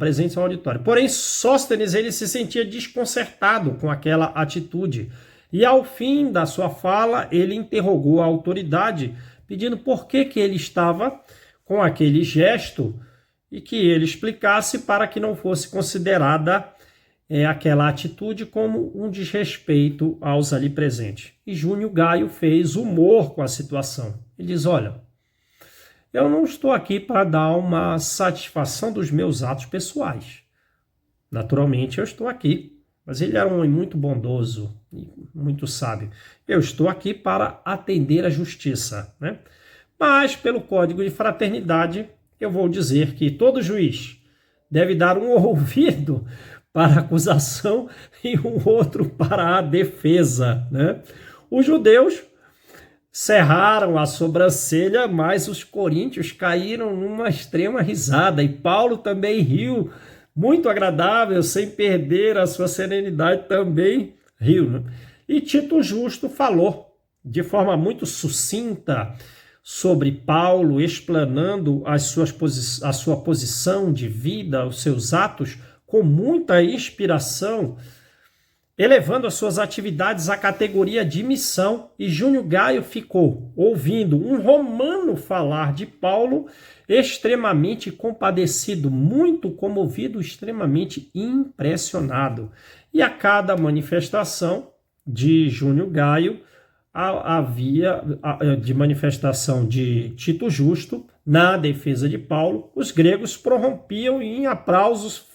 Porém, Sóstenes, ele se sentia desconcertado com aquela atitude. E ao fim da sua fala, ele interrogou a autoridade, pedindo por que ele estava com aquele gesto e que ele explicasse para que não fosse considerada aquela atitude como um desrespeito aos ali presentes. E Júnior Gaio fez humor com a situação. Ele diz, olha, eu não estou aqui para dar uma satisfação dos meus atos pessoais. Naturalmente, eu estou aqui. Mas ele era um homem muito bondoso, muito sábio. Eu estou aqui para atender a justiça, Mas, pelo código de fraternidade, eu vou dizer que todo juiz deve dar um ouvido para a acusação e um outro para a defesa, Os judeus cerraram a sobrancelha, mas os coríntios caíram numa extrema risada. E Paulo também riu, muito agradável, sem perder a sua serenidade, também riu. E Tito Justo falou de forma muito sucinta sobre Paulo, explanando a sua posição de vida, os seus atos, com muita inspiração, elevando as suas atividades à categoria de missão. E Júnior Gaio ficou ouvindo um romano falar de Paulo, extremamente compadecido, muito comovido, extremamente impressionado. E a cada manifestação de Júnior Gaio, de manifestação de Tito Justo, na defesa de Paulo, os gregos prorrompiam em aplausos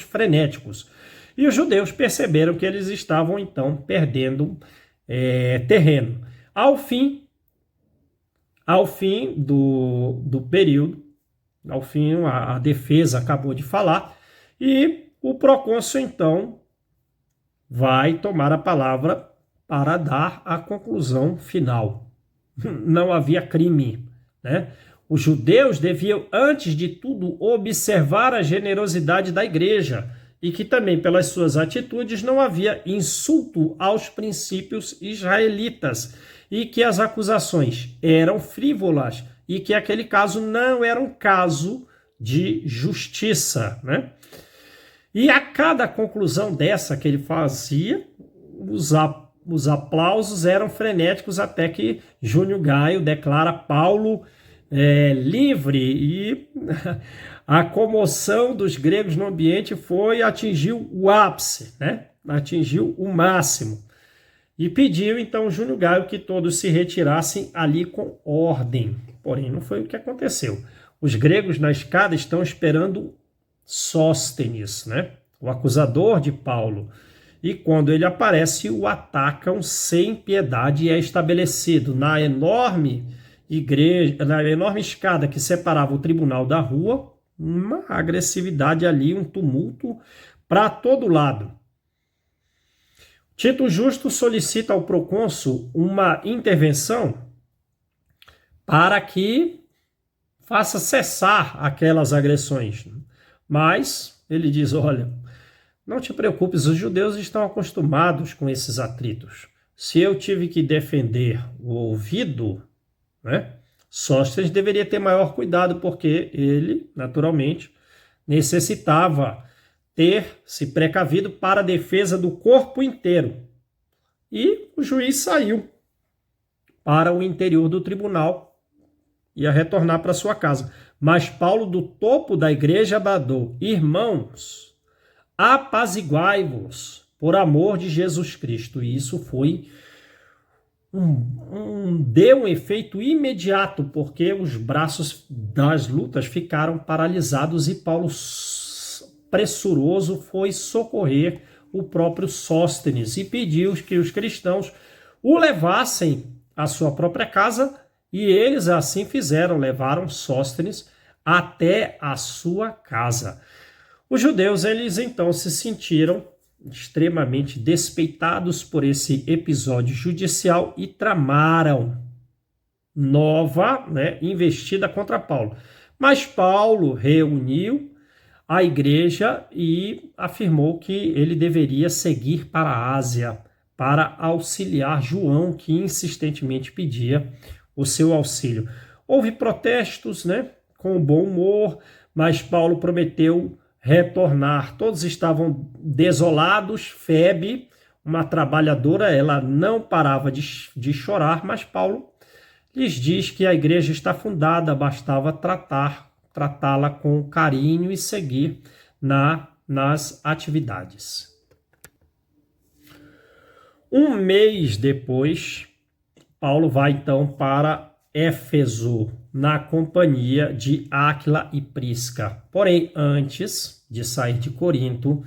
frenéticos. E os judeus perceberam que eles estavam, então, perdendo terreno. Ao fim do período, a defesa acabou de falar, e o procônsul, então, vai tomar a palavra para dar a conclusão final. Não havia crime, Os judeus deviam, antes de tudo, observar a generosidade da igreja e que também pelas suas atitudes não havia insulto aos princípios israelitas e que as acusações eram frívolas e que aquele caso não era um caso de justiça, né? E a cada conclusão dessa que ele fazia, os aplausos eram frenéticos até que Júnior Gaio declara Paulo livre e a comoção dos gregos no ambiente atingiu o ápice, né? Atingiu o máximo. E pediu então Júnior Gaio que todos se retirassem ali com ordem. Porém, não foi o que aconteceu. Os gregos na escada estão esperando Sóstenes, né? O acusador de Paulo. E quando ele aparece, o atacam sem piedade e é estabelecido na enorme igreja, na enorme escada que separava o tribunal da rua, uma agressividade ali, um tumulto para todo lado. Tito Justo solicita ao procônsul uma intervenção para que faça cessar aquelas agressões. Mas ele diz, olha, não te preocupes, os judeus estão acostumados com esses atritos. Se eu tive que defender o ouvido, né, Sóstenes deveria ter maior cuidado, porque ele, naturalmente, necessitava ter se precavido para a defesa do corpo inteiro. E o juiz saiu para o interior do tribunal, ia retornar para sua casa. Mas Paulo, do topo da igreja, bradou, irmãos, apaziguai-vos por amor de Jesus Cristo. E isso foi deu um efeito imediato, porque os braços das lutas ficaram paralisados e Paulo, pressuroso, foi socorrer o próprio Sóstenes e pediu que os cristãos o levassem à sua própria casa, e eles assim fizeram, levaram Sóstenes até a sua casa. Os judeus, eles então se sentiram extremamente despeitados por esse episódio judicial e tramaram nova, né, investida contra Paulo. Mas Paulo reuniu a igreja e afirmou que ele deveria seguir para a Ásia para auxiliar João, que insistentemente pedia o seu auxílio. Houve protestos, né, com bom humor, mas Paulo prometeu retornar. Todos estavam desolados. Febe, uma trabalhadora, ela não parava de chorar, mas Paulo lhes diz que a igreja está fundada, bastava tratá-la com carinho e seguir nas atividades. Um mês depois, Paulo vai então para Éfeso, na companhia de Áquila e Prisca. Porém, antes de sair de Corinto,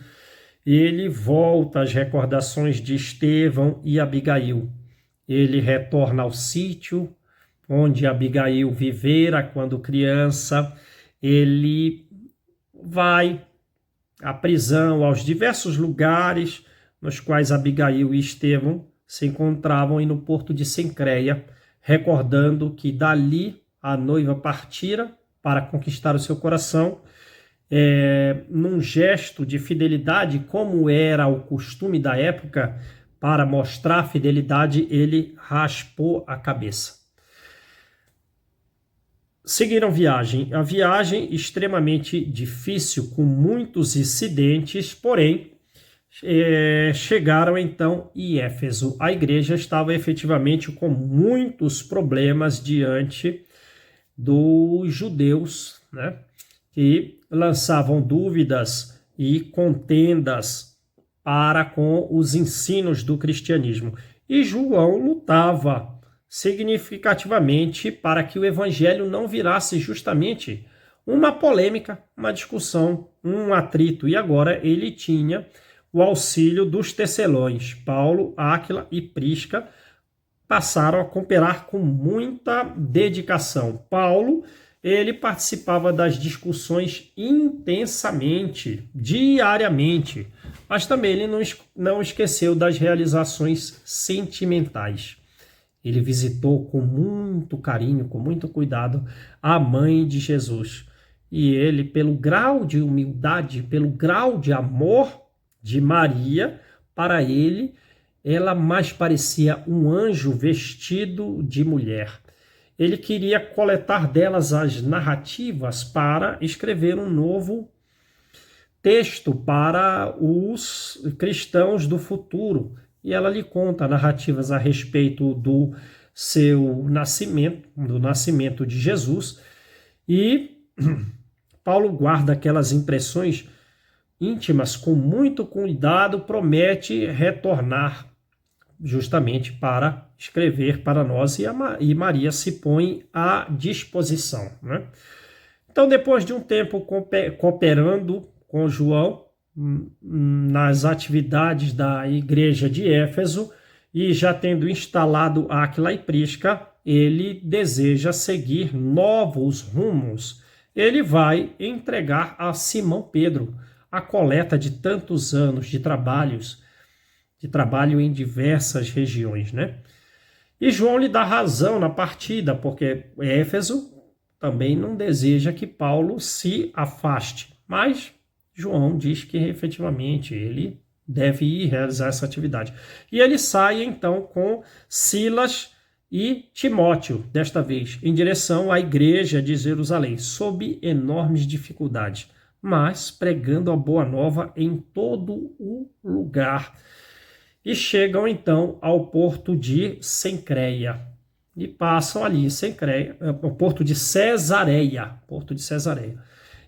ele volta às recordações de Estevão e Abigail. Ele retorna ao sítio onde Abigail vivera quando criança. Ele vai à prisão, aos diversos lugares nos quais Abigail e Estevão se encontravam, e no porto de Cencreia, recordando que dali a noiva partira para conquistar o seu coração, num gesto de fidelidade, como era o costume da época, para mostrar fidelidade, ele raspou a cabeça. Seguiram viagem. A viagem extremamente difícil, com muitos incidentes, porém, chegaram então em Éfeso. A igreja estava efetivamente com muitos problemas diante dos judeus, né, que lançavam dúvidas e contendas para com os ensinos do cristianismo. E João lutava significativamente para que o evangelho não virasse justamente uma polêmica, uma discussão, um atrito. E agora ele tinha o auxílio dos tecelões. Paulo, Áquila e Prisca passaram a cooperar com muita dedicação. Paulo, ele participava das discussões intensamente, diariamente, mas também ele não esqueceu das realizações sentimentais. Ele visitou com muito carinho, com muito cuidado, a mãe de Jesus. E ele, pelo grau de humildade, pelo grau de amor de Maria, para ele, ela mais parecia um anjo vestido de mulher. Ele queria coletar delas as narrativas para escrever um novo texto para os cristãos do futuro. E ela lhe conta narrativas a respeito do seu nascimento, do nascimento de Jesus. E Paulo guarda aquelas impressões íntimas com muito cuidado, promete retornar justamente para escrever para nós, e Maria se põe à disposição, né? Então, depois de um tempo cooperando com João nas atividades da igreja de Éfeso e já tendo instalado Áquila e Prisca, ele deseja seguir novos rumos. Ele vai entregar a Simão Pedro a coleta de tantos anos de trabalho em diversas regiões, né? E João lhe dá razão na partida, porque Éfeso também não deseja que Paulo se afaste, mas João diz que efetivamente ele deve ir realizar essa atividade. E ele sai então com Silas e Timóteo, desta vez, em direção à igreja de Jerusalém, sob enormes dificuldades, mas pregando a boa nova em todo o lugar. E chegam então ao porto de Cencreia. E passam ali em Cencreia, o porto de Cesareia.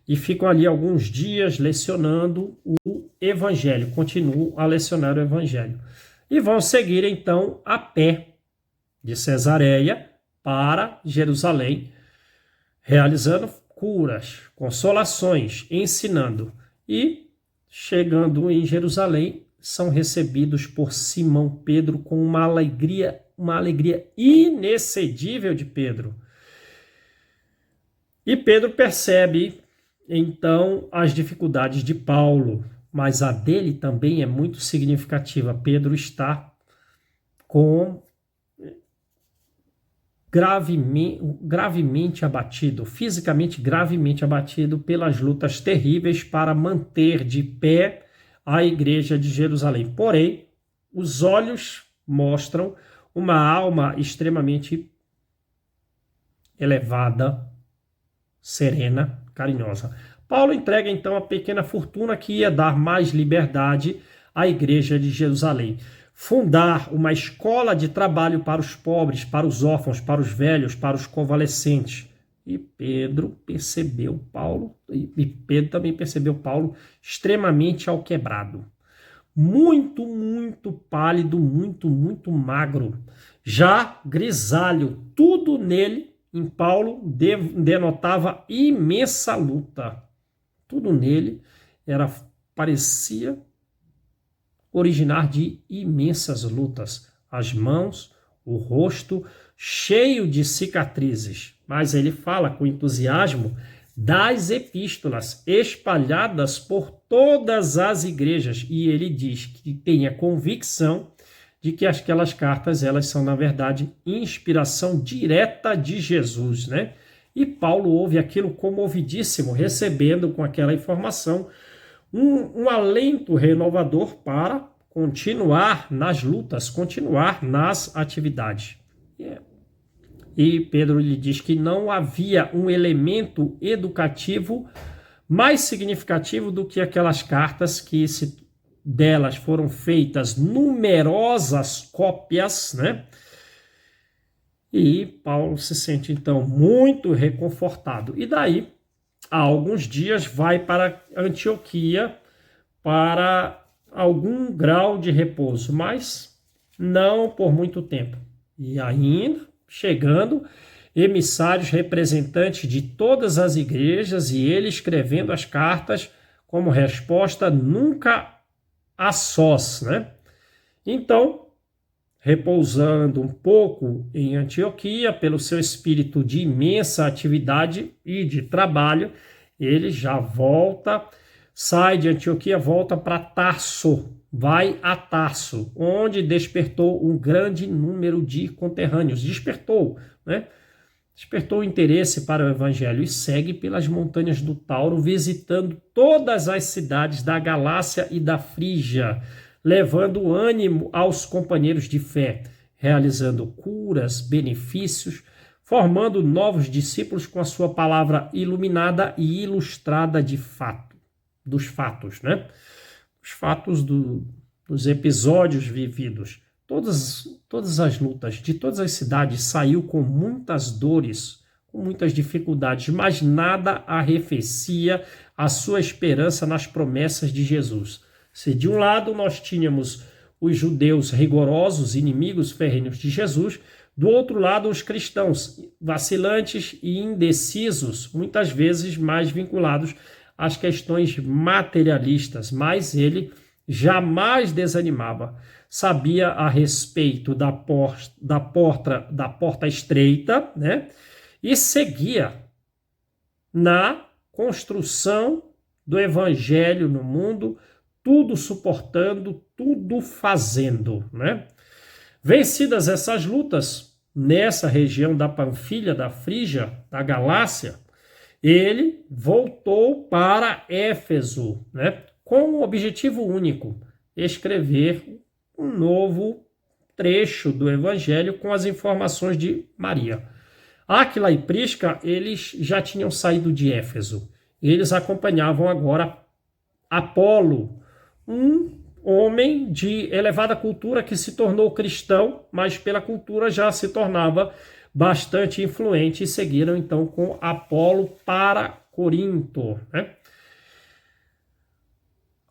E ficam ali alguns dias lecionando o Evangelho. Continuam a lecionar o Evangelho. E vão seguir então a pé de Cesareia para Jerusalém, realizando curas, consolações, ensinando. E chegando em Jerusalém, são recebidos por Simão Pedro com uma alegria inexcedível de Pedro. E Pedro percebe, então, as dificuldades de Paulo, mas a dele também é muito significativa. Pedro está gravemente abatido, fisicamente gravemente abatido pelas lutas terríveis para manter de pé a igreja de Jerusalém. Porém, os olhos mostram uma alma extremamente elevada, serena, carinhosa. Paulo entrega então a pequena fortuna que ia dar mais liberdade à igreja de Jerusalém. Fundar uma escola de trabalho para os pobres, para os órfãos, para os velhos, para os convalescentes. E Pedro também percebeu Paulo extremamente alquebrado. Muito, muito pálido, muito, muito magro. Já grisalho, tudo nele, em Paulo, denotava imensa luta. Tudo nele parecia originar de imensas lutas. As mãos, o rosto, cheio de cicatrizes. Mas ele fala com entusiasmo das epístolas espalhadas por todas as igrejas. E ele diz que tem a convicção de que aquelas cartas, elas são, na verdade, inspiração direta de Jesus, né? E Paulo ouve aquilo comovidíssimo, recebendo com aquela informação um alento renovador para continuar nas lutas, continuar nas atividades. E Pedro lhe diz que não havia um elemento educativo mais significativo do que aquelas cartas que delas foram feitas numerosas cópias, né? E Paulo se sente então muito reconfortado. E daí, há alguns dias, vai para Antioquia para algum grau de repouso, mas não por muito tempo. E ainda, chegando, emissários representantes de todas as igrejas e ele escrevendo as cartas como resposta nunca a sós, né? Então, repousando um pouco em Antioquia, pelo seu espírito de imensa atividade e de trabalho, ele já volta, sai de Antioquia, volta para Tarso, vai a Tarso, onde despertou um grande número de conterrâneos. Despertou, né? despertou interesse para o evangelho e segue pelas montanhas do Tauro, visitando todas as cidades da Galácia e da Frígia, levando ânimo aos companheiros de fé, realizando curas, benefícios, formando novos discípulos com a sua palavra iluminada e ilustrada dos fatos, né? Os fatos dos episódios vividos. Todas as lutas de todas as cidades saiu com muitas dores, com muitas dificuldades, mas nada arrefecia a sua esperança nas promessas de Jesus. Se de um lado nós tínhamos os judeus rigorosos, inimigos ferrenhos de Jesus, do outro lado os cristãos vacilantes e indecisos, muitas vezes mais vinculados às questões materialistas, mas ele jamais desanimava. Sabia a respeito da porta estreita, né? E seguia na construção do evangelho no mundo, tudo suportando, tudo fazendo, né? Vencidas essas lutas, nessa região da Panfilha, da Frígia, da Galácia, ele voltou para Éfeso, né? Com um objetivo único: escrever um novo trecho do Evangelho com as informações de Maria. Áquila e Prisca, eles já tinham saído de Éfeso. Eles acompanhavam agora Apolo, um homem de elevada cultura que se tornou cristão, mas pela cultura já se tornava bastante influente, e seguiram então com Apolo para Corinto, né?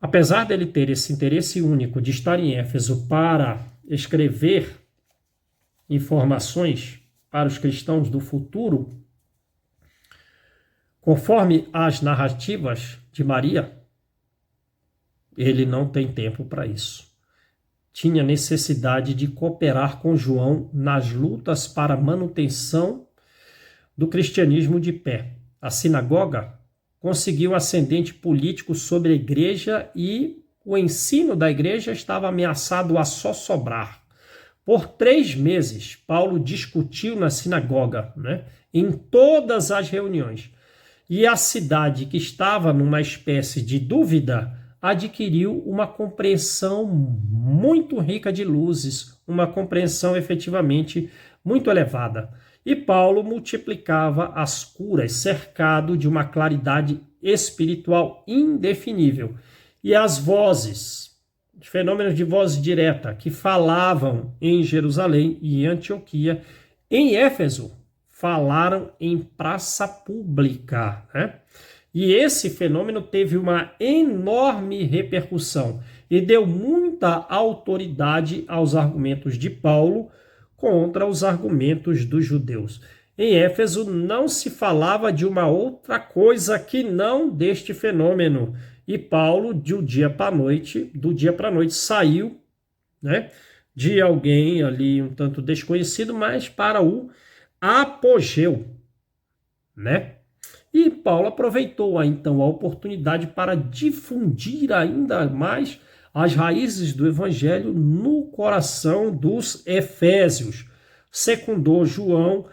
Apesar dele ter esse interesse único de estar em Éfeso para escrever informações para os cristãos do futuro, conforme as narrativas de Maria, ele não tem tempo para isso. Tinha necessidade de cooperar com João nas lutas para a manutenção do cristianismo de pé. A sinagoga conseguiu ascendente político sobre a igreja e o ensino da igreja estava ameaçado a só sobrar. Por 3 meses, Paulo discutiu na sinagoga, né, em todas as reuniões. E a cidade, que estava numa espécie de dúvida, adquiriu uma compreensão muito rica de luzes, uma compreensão efetivamente muito elevada. E Paulo multiplicava as curas, cercado de uma claridade espiritual indefinível. E as vozes, fenômenos de voz direta, que falavam em Jerusalém e em Antioquia, em Éfeso, falaram em praça pública, né? E esse fenômeno teve uma enorme repercussão e deu muita autoridade aos argumentos de Paulo contra os argumentos dos judeus. Em Éfeso não se falava de uma outra coisa que não deste fenômeno. E Paulo, do dia para a noite, saiu, né, de alguém ali um tanto desconhecido, mas para o apogeu, né? E Paulo aproveitou então a oportunidade para difundir ainda mais as raízes do evangelho no coração dos efésios. Secundou João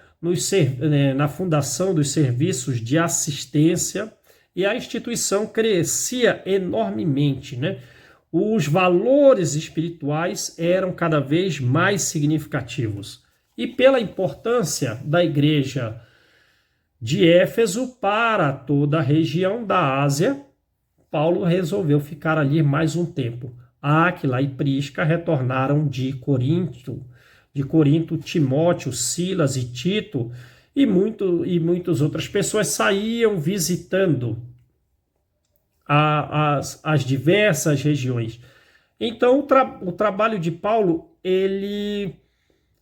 na fundação dos serviços de assistência e a instituição crescia enormemente, né? Os valores espirituais eram cada vez mais significativos. E pela importância da igreja de Éfeso para toda a região da Ásia, Paulo resolveu ficar ali mais um tempo. Áquila e Prisca retornaram de Corinto, Timóteo, Silas e Tito e muitas outras pessoas saíam visitando as diversas regiões. Então o trabalho de Paulo, ele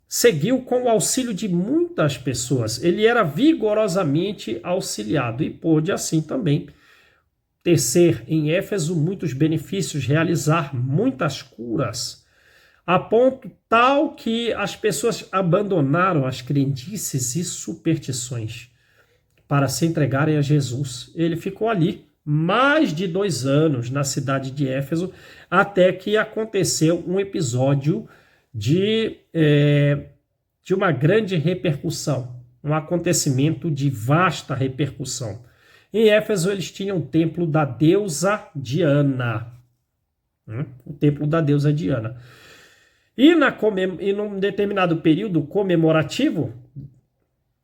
seguiu com o auxílio de muitas pessoas. Ele era vigorosamente auxiliado e pôde assim também tecer em Éfeso muitos benefícios, realizar muitas curas, a ponto tal que as pessoas abandonaram as crendices e superstições para se entregarem a Jesus. Ele ficou ali mais de 2 anos na cidade de Éfeso, até que aconteceu um episódio de uma grande repercussão. um acontecimento de vasta repercussão. Em Éfeso, eles tinham o templo da deusa Diana. O templo da deusa Diana. E num determinado período comemorativo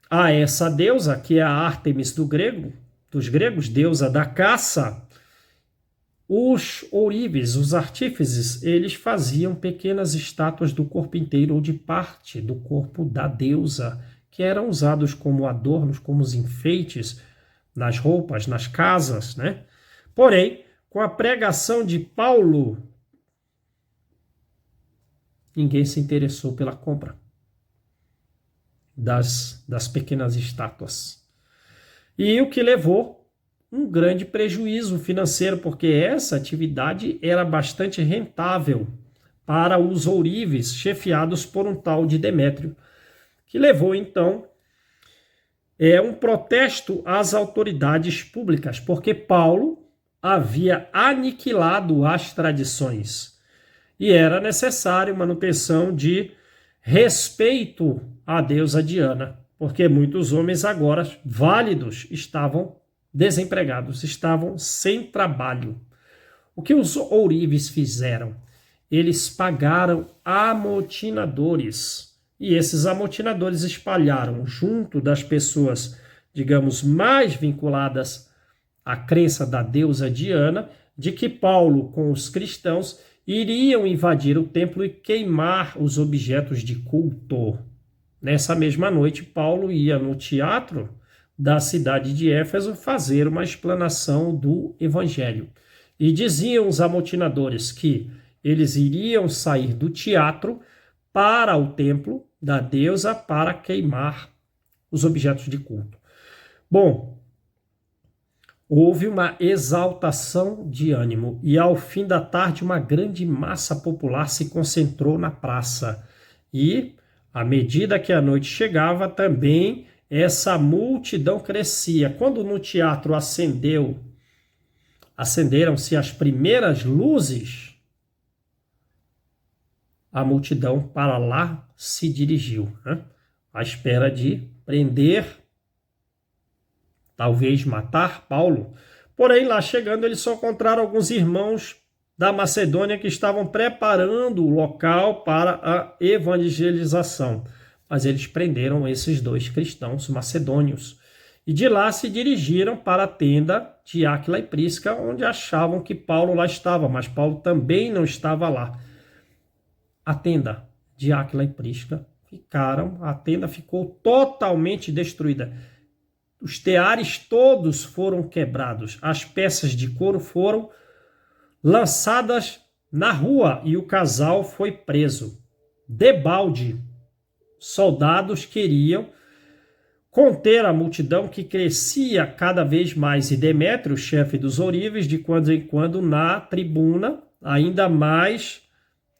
a essa deusa, que é a Ártemis dos gregos, deusa da caça, os ourives, os artífices, eles faziam pequenas estátuas do corpo inteiro ou de parte do corpo da deusa, que eram usados como adornos, como os enfeites nas roupas, nas casas, né? Porém, com a pregação de Paulo, ninguém se interessou pela compra das pequenas estátuas. E o que levou um grande prejuízo financeiro, porque essa atividade era bastante rentável para os ourives, chefiados por um tal de Demétrio, que levou então um protesto às autoridades públicas, porque Paulo havia aniquilado as tradições e era necessário manutenção de respeito à deusa Diana, porque muitos homens agora válidos estavam desempregados, estavam sem trabalho. O que os ourives fizeram? Eles pagaram amotinadores, e esses amotinadores espalharam junto das pessoas, digamos, mais vinculadas à crença da deusa Diana, de que Paulo, com os cristãos, iriam invadir o templo e queimar os objetos de culto. Nessa mesma noite, Paulo ia no teatro da cidade de Éfeso fazer uma explanação do evangelho. E diziam os amotinadores que eles iriam sair do teatro para o templo da deusa para queimar os objetos de culto. Bom, houve uma exaltação de ânimo e ao fim da tarde uma grande massa popular se concentrou na praça. E, à medida que a noite chegava, também essa multidão crescia. Quando no teatro acenderam-se as primeiras luzes, a multidão para lá se dirigiu, né? À espera de prender, talvez matar Paulo. Porém, lá chegando, eles só encontraram alguns irmãos da Macedônia que estavam preparando o local para a evangelização. Mas eles prenderam esses 2 cristãos macedônios. E de lá se dirigiram para a tenda de Áquila e Prisca, onde achavam que Paulo lá estava, mas Paulo também não estava lá. A tenda de Áquila e Prisca a tenda ficou totalmente destruída. Os teares todos foram quebrados, as peças de couro foram lançadas na rua e o casal foi preso. Debalde, soldados queriam conter a multidão que crescia cada vez mais e Demétrio, chefe dos ourives, de quando em quando na tribuna, ainda mais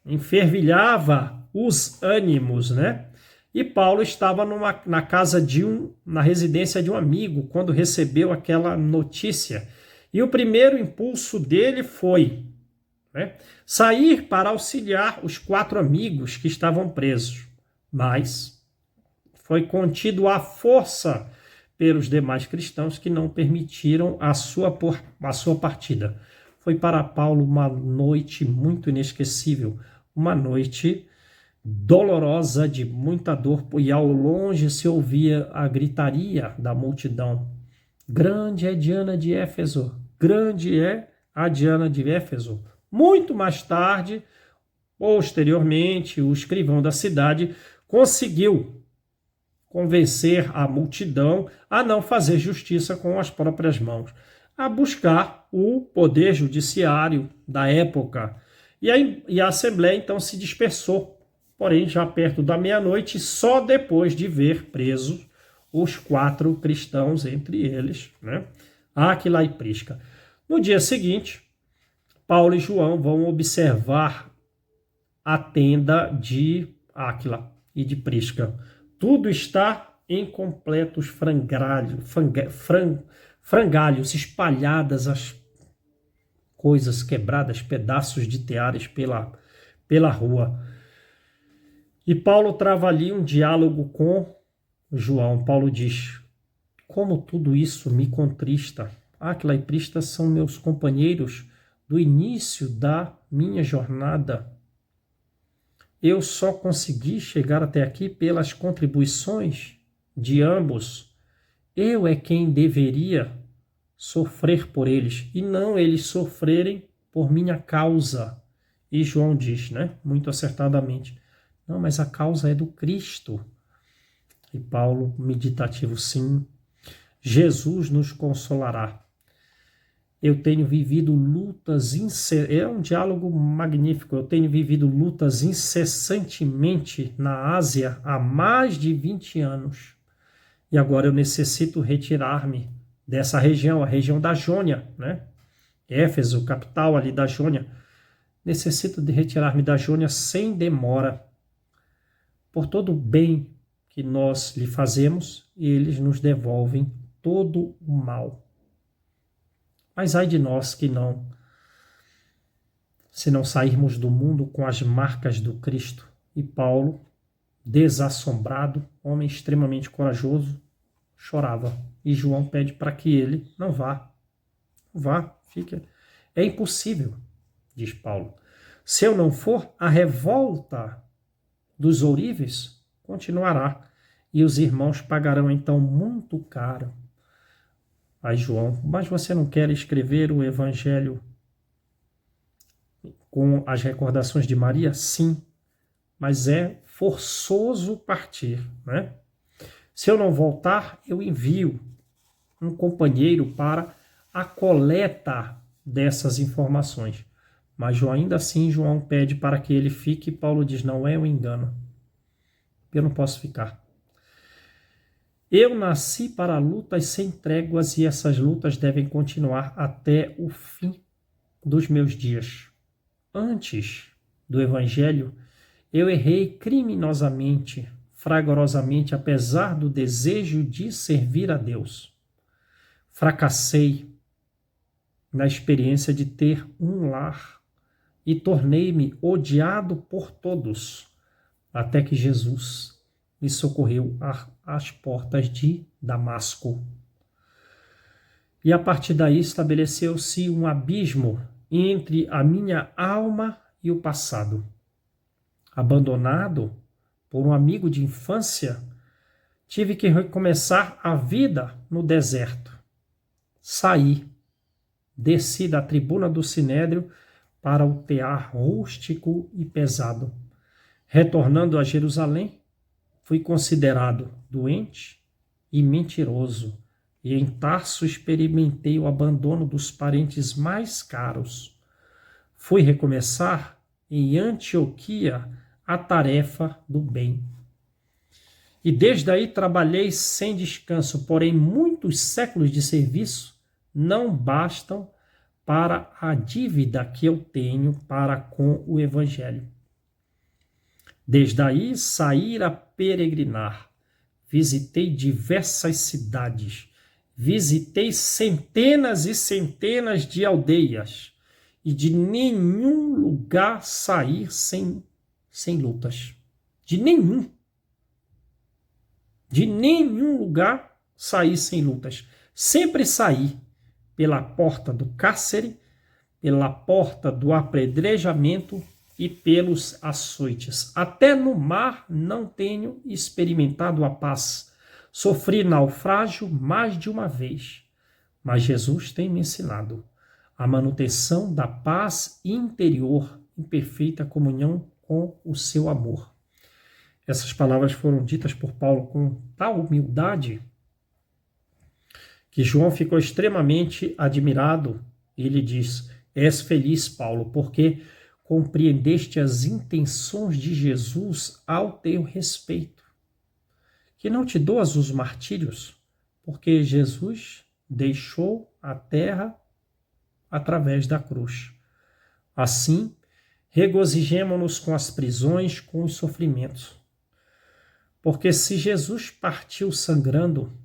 enfervilhava os ânimos, né? E Paulo estava na casa na residência de um amigo, quando recebeu aquela notícia. E o primeiro impulso dele foi, né, sair para auxiliar os 4 amigos que estavam presos. Mas foi contido à força pelos demais cristãos que não permitiram a sua partida. Foi para Paulo uma noite muito inesquecível, uma noite dolorosa, de muita dor, e ao longe se ouvia a gritaria da multidão. Grande é Diana de Éfeso, grande é a Diana de Éfeso. Muito mais tarde, posteriormente, o escrivão da cidade conseguiu convencer a multidão a não fazer justiça com as próprias mãos, a buscar o poder judiciário da época. E a Assembleia então se dispersou, porém já perto da meia-noite, só depois de ver presos os 4 cristãos, entre eles, né, Áquila e Prisca. No dia seguinte, Paulo e João vão observar a tenda de Áquila e de Prisca. Tudo está em completos frangalhos, espalhadas as coisas quebradas, pedaços de teares pela rua. E Paulo trava ali um diálogo com João, Paulo diz: como tudo isso me contrista. Áquila e Prisca são meus companheiros do início da minha jornada. Eu só consegui chegar até aqui pelas contribuições de ambos. Eu é quem deveria sofrer por eles, e não eles sofrerem por minha causa. E João diz, né, muito acertadamente, não, mas a causa é do Cristo. E Paulo, meditativo, sim, Jesus nos consolará. Eu tenho vivido lutas é um diálogo magnífico. Eu tenho vivido lutas incessantemente na Ásia há mais de 20 anos. E agora eu necessito retirar-me dessa região, a região da Jônia, né? Éfeso, capital ali da Jônia. Necessito de retirar-me da Jônia sem demora. Por todo o bem que nós lhe fazemos, eles nos devolvem todo o mal. Mas ai de nós que não, se não sairmos do mundo com as marcas do Cristo. E Paulo, desassombrado, homem extremamente corajoso, chorava. E João pede para que ele não vá. Vá, fique. É impossível, diz Paulo. Se eu não for, a revolta dos ouríveis continuará. E os irmãos pagarão então muito caro. Aí João, mas você não quer escrever o evangelho com as recordações de Maria? Sim, mas é forçoso partir, né? Se eu não voltar, eu envio um companheiro para a coleta dessas informações. Mas ainda assim João pede para que ele fique e Paulo diz, não é um engano. Eu não posso ficar. Eu nasci para lutas sem tréguas e essas lutas devem continuar até o fim dos meus dias. Antes do Evangelho, eu errei criminosamente, fragorosamente, apesar do desejo de servir a Deus. Fracassei na experiência de ter um lar e tornei-me odiado por todos, até que Jesus me socorreu às portas de Damasco. E a partir daí estabeleceu-se um abismo entre a minha alma e o passado. Abandonado por um amigo de infância, tive que recomeçar a vida no deserto. Saí, desci da tribuna do Sinédrio para o tear rústico e pesado. Retornando a Jerusalém, fui considerado doente e mentiroso, e em Tarso experimentei o abandono dos parentes mais caros. Fui recomeçar em Antioquia a tarefa do bem. E desde aí trabalhei sem descanso, porém muitos séculos de serviço não bastam para a dívida que eu tenho para com o Evangelho. Desde aí saí a peregrinar, visitei diversas cidades, visitei centenas e centenas de aldeias, e de nenhum lugar sair sem lutas. De nenhum lugar sair sem lutas. Sempre saí pela porta do cárcere, pela porta do apedrejamento e pelos açoites. Até no mar não tenho experimentado a paz. Sofri naufrágio mais de uma vez, mas Jesus tem me ensinado a manutenção da paz interior em perfeita comunhão com o seu amor. Essas palavras foram ditas por Paulo com tal humildade que João ficou extremamente admirado. Ele diz, és feliz, Paulo, porque compreendeste as intenções de Jesus ao teu respeito, que não te doas os martírios, porque Jesus deixou a terra através da cruz. Assim, regozijemo-nos com as prisões, com os sofrimentos. Porque se Jesus partiu sangrando,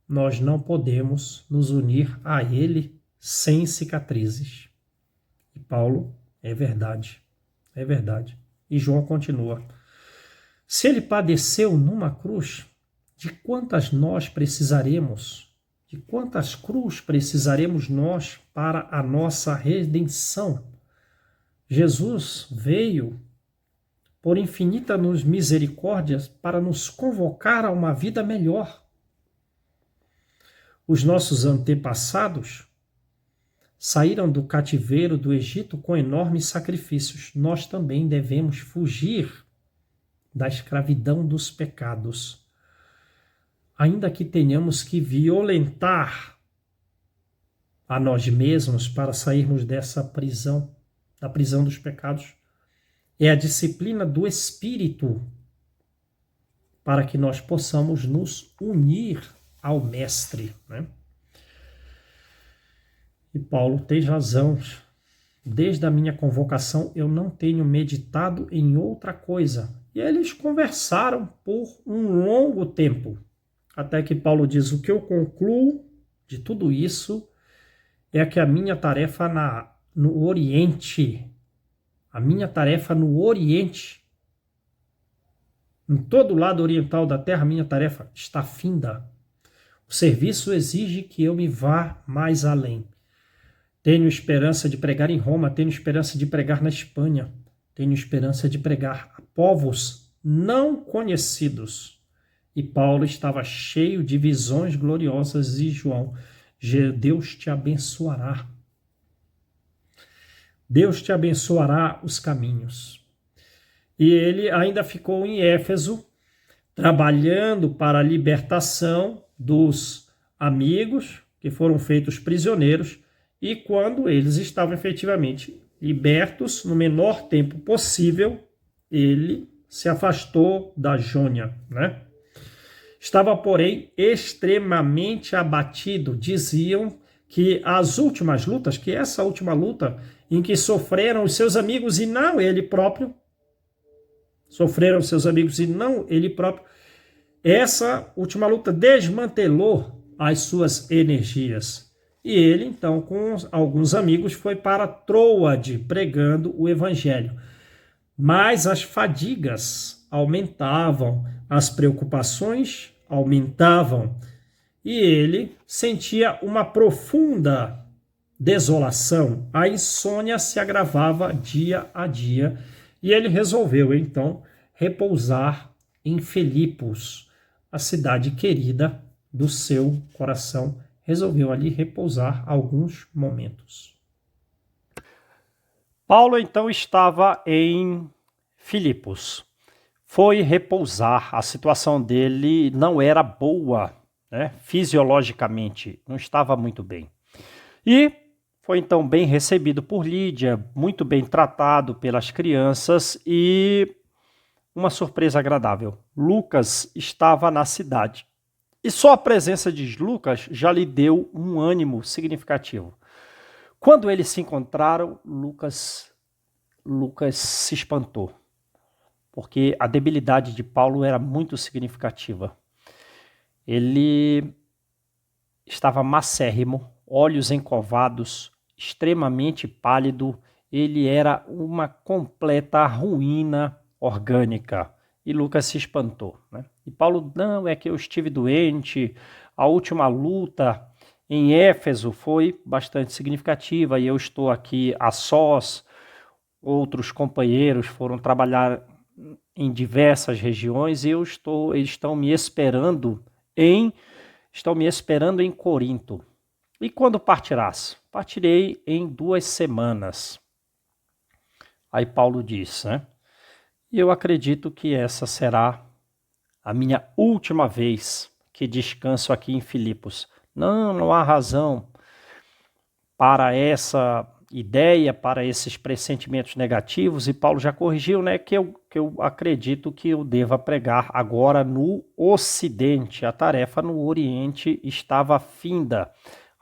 nós não podemos nos unir a ele sem cicatrizes. E Paulo, é verdade. E João continua. Se ele padeceu numa cruz, de quantas nós precisaremos, de quantas cruzes precisaremos nós para a nossa redenção. Jesus veio por infinitas misericórdias para nos convocar a uma vida melhor. Os nossos antepassados saíram do cativeiro do Egito com enormes sacrifícios. Nós também devemos fugir da escravidão dos pecados. Ainda que tenhamos que violentar a nós mesmos para sairmos dessa prisão, da prisão dos pecados, é a disciplina do Espírito para que nós possamos nos unir ao Mestre, né? E Paulo tem razão. Desde a minha convocação eu não tenho meditado em outra coisa. E eles conversaram por um longo tempo, até que Paulo diz: o que eu concluo de tudo isso é que a minha tarefa no Oriente, em todo o lado oriental da terra, a minha tarefa está finda. O serviço exige que eu me vá mais além. Tenho esperança de pregar em Roma, tenho esperança de pregar na Espanha, tenho esperança de pregar a povos não conhecidos. E Paulo estava cheio de visões gloriosas e João: Deus te abençoará. Deus te abençoará os caminhos. E ele ainda ficou em Éfeso, trabalhando para a libertação dos amigos que foram feitos prisioneiros, e quando eles estavam efetivamente libertos, no menor tempo possível, ele se afastou da Jônia, né? Estava, porém, extremamente abatido. Diziam que as últimas lutas, que essa última luta em que sofreram os seus amigos e não ele próprio, essa última luta desmantelou as suas energias. E ele, então, com alguns amigos, foi para Troade pregando o evangelho. Mas as fadigas aumentavam, as preocupações aumentavam, e ele sentia uma profunda desolação. A insônia se agravava dia a dia, e ele resolveu, então, repousar em Filipos, a cidade querida do seu coração. Resolveu ali repousar alguns momentos. Paulo então estava em Filipos. Foi repousar. A situação dele não era boa, né? Fisiologicamente, não estava muito bem. E foi então bem recebido por Lídia, muito bem tratado pelas crianças e uma surpresa agradável. Lucas estava na cidade. E só a presença de Lucas já lhe deu um ânimo significativo. Quando eles se encontraram, Lucas se espantou, porque a debilidade de Paulo era muito significativa. Ele estava macérrimo, olhos encovados, extremamente pálido. Ele era uma completa ruína orgânica. E Lucas se espantou, né? E Paulo: não, é que eu estive doente, a última luta em Éfeso foi bastante significativa e eu estou aqui a sós, outros companheiros foram trabalhar em diversas regiões e eles estão me esperando em Corinto. E quando partirás? Partirei em 2 semanas. Aí Paulo diz, né? E eu acredito que essa será a minha última vez que descanso aqui em Filipos. Não há razão para essa ideia, para esses pressentimentos negativos. E Paulo já corrigiu, né, que eu acredito que eu deva pregar agora no Ocidente. A tarefa no Oriente estava finda.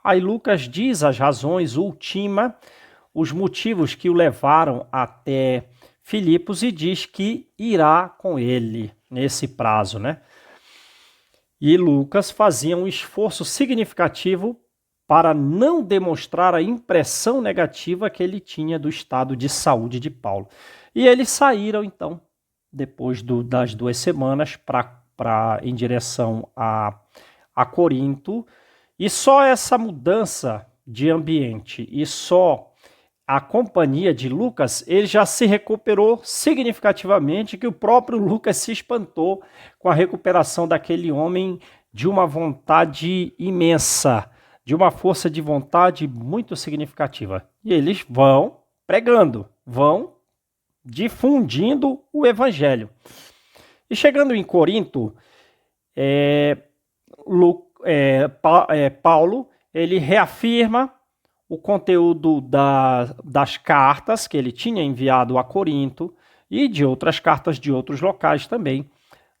Aí Lucas diz as razões últimas, os motivos que o levaram até Filipos e diz que irá com ele nesse prazo, né? E Lucas fazia um esforço significativo para não demonstrar a impressão negativa que ele tinha do estado de saúde de Paulo. E eles saíram, então, depois das 2 semanas, para em direção a Corinto, e só essa mudança de ambiente e só a companhia de Lucas, ele já se recuperou significativamente, que o próprio Lucas se espantou com a recuperação daquele homem de uma vontade imensa, de uma força de vontade muito significativa. E eles vão pregando, vão difundindo o evangelho. E chegando em Corinto, Paulo, ele reafirma o conteúdo das cartas que ele tinha enviado a Corinto e de outras cartas de outros locais também,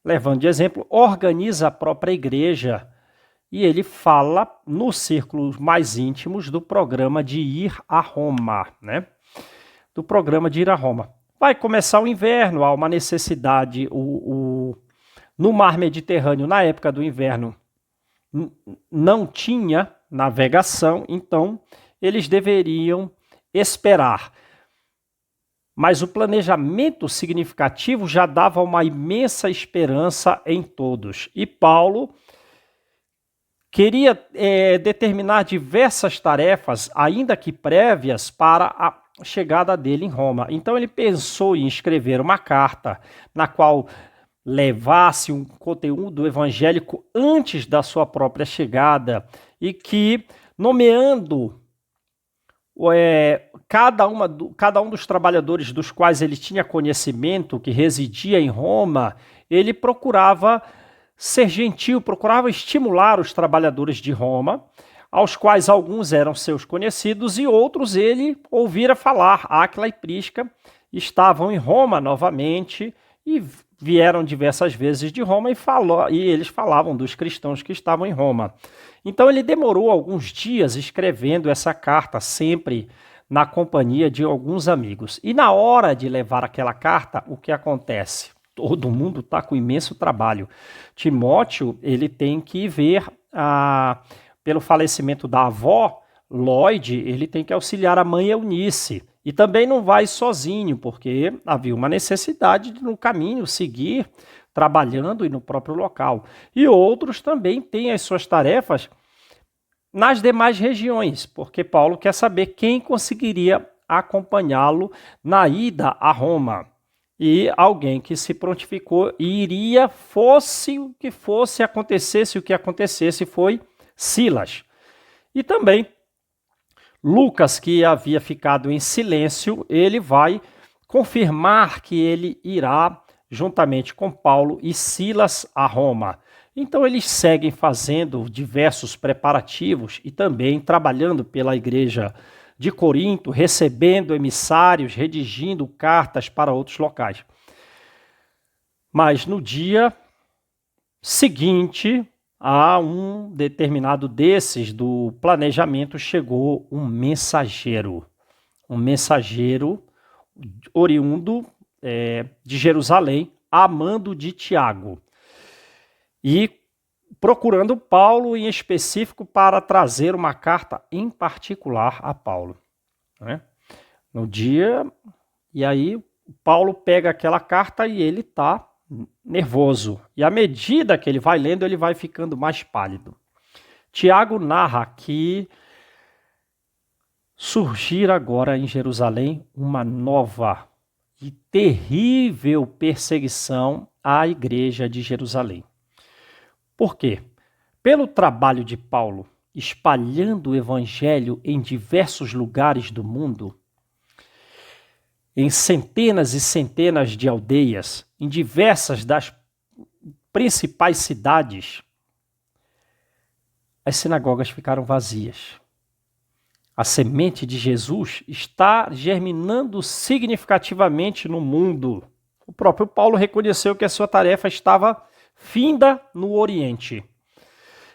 levando de exemplo, organiza a própria igreja e ele fala nos círculos mais íntimos do programa de ir a Roma, né? Do programa de ir a Roma. Vai começar o inverno, há uma necessidade, no mar Mediterrâneo, na época do inverno, não tinha navegação, então eles deveriam esperar. Mas o planejamento significativo já dava uma imensa esperança em todos. E Paulo queria determinar diversas tarefas, ainda que prévias, para a chegada dele em Roma. Então ele pensou em escrever uma carta na qual levasse um conteúdo evangélico antes da sua própria chegada e que, nomeando cada um dos trabalhadores dos quais ele tinha conhecimento, que residia em Roma, ele procurava ser gentil, procurava estimular os trabalhadores de Roma, aos quais alguns eram seus conhecidos e outros ele ouvira falar. Áquila e Prisca estavam em Roma novamente e vieram diversas vezes de Roma e eles falavam dos cristãos que estavam em Roma. Então ele demorou alguns dias escrevendo essa carta, sempre na companhia de alguns amigos. E na hora de levar aquela carta, o que acontece? Todo mundo está com imenso trabalho. Timóteo, ele tem que ver, pelo falecimento da avó, Lloyd, ele tem que auxiliar a mãe Eunice. E também não vai sozinho, porque havia uma necessidade de, no caminho, seguir trabalhando e no próprio local. E outros também têm as suas tarefas nas demais regiões, porque Paulo quer saber quem conseguiria acompanhá-lo na ida a Roma. E alguém que se prontificou e iria, fosse o que fosse, acontecesse o que acontecesse, foi Silas. E também Lucas, que havia ficado em silêncio, ele vai confirmar que ele irá juntamente com Paulo e Silas a Roma. Então eles seguem fazendo diversos preparativos e também trabalhando pela igreja de Corinto, recebendo emissários, redigindo cartas para outros locais. Mas no dia seguinte, a um determinado desses do planejamento, chegou um mensageiro oriundo de Jerusalém, a mando de Tiago, e procurando Paulo em específico para trazer uma carta em particular a Paulo, né? No dia, e aí Paulo pega aquela carta e ele está nervoso. E à medida que ele vai lendo, ele vai ficando mais pálido. Tiago narra que surgir agora em Jerusalém uma nova e terrível perseguição à igreja de Jerusalém. Por quê? Pelo trabalho de Paulo espalhando o evangelho em diversos lugares do mundo, em centenas e centenas de aldeias, em diversas das principais cidades, as sinagogas ficaram vazias. A semente de Jesus está germinando significativamente no mundo. O próprio Paulo reconheceu que a sua tarefa estava finda no Oriente.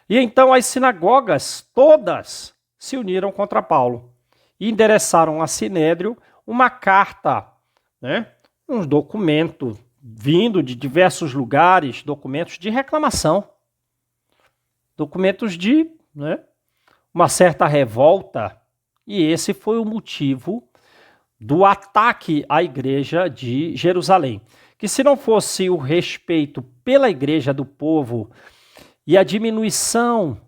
E então as sinagogas todas se uniram contra Paulo e endereçaram a Sinédrio uma carta, né? Um documento vindo de diversos lugares, documentos de reclamação, documentos de, uma certa revolta. E esse foi o motivo do ataque à igreja de Jerusalém, que se não fosse o respeito pela igreja do povo e a diminuição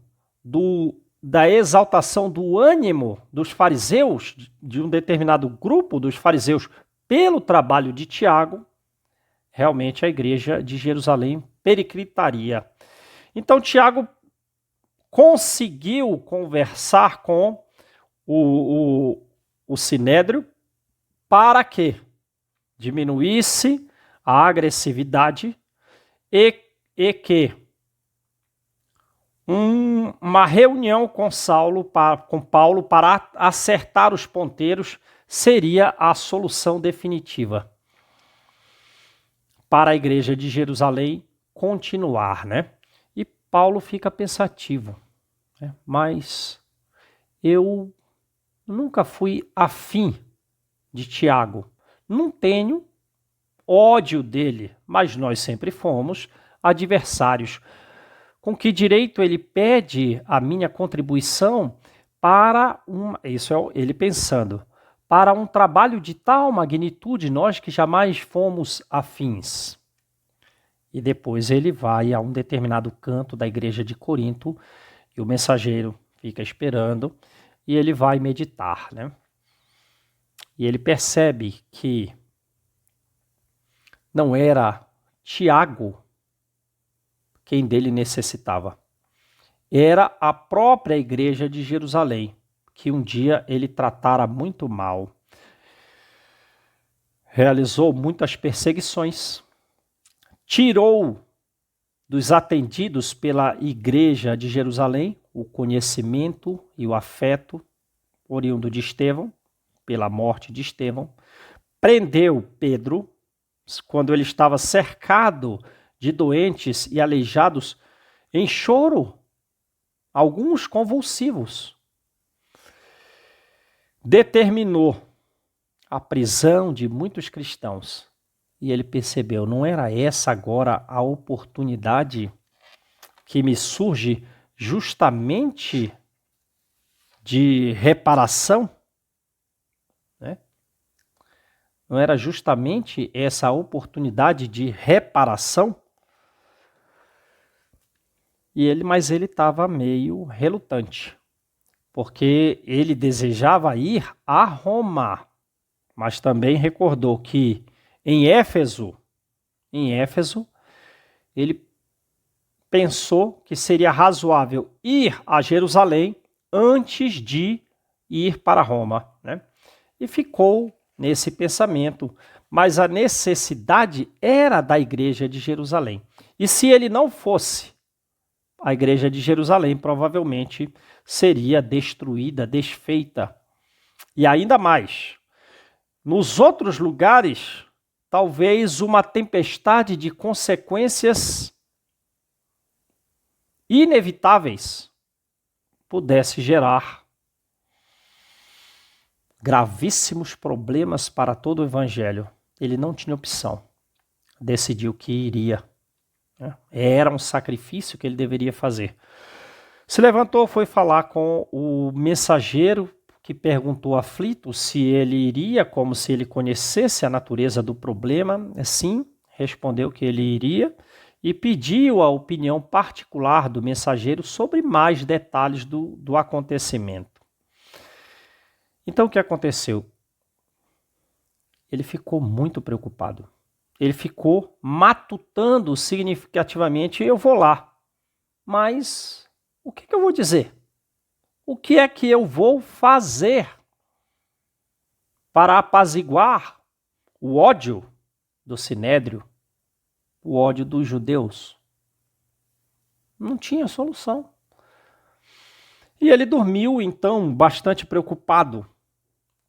da exaltação do ânimo dos fariseus, de um determinado grupo dos fariseus, pelo trabalho de Tiago, realmente a igreja de Jerusalém periclitaria. Então Tiago conseguiu conversar com o Sinédrio para que diminuísse a agressividade e que uma reunião com Paulo para acertar os ponteiros seria a solução definitiva para a igreja de Jerusalém continuar, né? E Paulo fica pensativo, né? Mas eu nunca fui afim de Tiago. Não tenho ódio dele, mas nós sempre fomos adversários. Com que direito ele pede a minha contribuição para isso é ele pensando, para um trabalho de tal magnitude, nós que jamais fomos afins. E depois ele vai a um determinado canto da igreja de Corinto e o mensageiro fica esperando e ele vai meditar, né? E ele percebe que não era Tiago quem dele necessitava. Era a própria igreja de Jerusalém, que um dia ele tratara muito mal. Realizou muitas perseguições, tirou dos atendidos pela igreja de Jerusalém o conhecimento e o afeto oriundo de Estevão, pela morte de Estevão, prendeu Pedro, quando ele estava cercado de doentes e aleijados, em choro, alguns convulsivos. Determinou a prisão de muitos cristãos. E ele percebeu, não era essa agora a oportunidade que me surge justamente de reparação? Né? Não era justamente essa oportunidade de reparação? Mas ele estava meio relutante, porque ele desejava ir a Roma, mas também recordou que em Éfeso, ele pensou que seria razoável ir a Jerusalém antes de ir para Roma, né? E ficou nesse pensamento, mas a necessidade era da igreja de Jerusalém. E se ele não fosse, a igreja de Jerusalém provavelmente seria destruída, desfeita. E ainda mais, nos outros lugares, talvez uma tempestade de consequências inevitáveis pudesse gerar gravíssimos problemas para todo o evangelho. Ele não tinha opção. Decidiu que iria. Era um sacrifício que ele deveria fazer. Se levantou, foi falar com o mensageiro, que perguntou aflito se ele iria, como se ele conhecesse a natureza do problema. Sim, respondeu que ele iria e pediu a opinião particular do mensageiro sobre mais detalhes do acontecimento. Então, o que aconteceu? Ele ficou muito preocupado. Ele ficou matutando significativamente, eu vou lá. Mas o que eu vou dizer? O que é que eu vou fazer para apaziguar o ódio do Sinédrio, o ódio dos judeus? Não tinha solução. E ele dormiu, então, bastante preocupado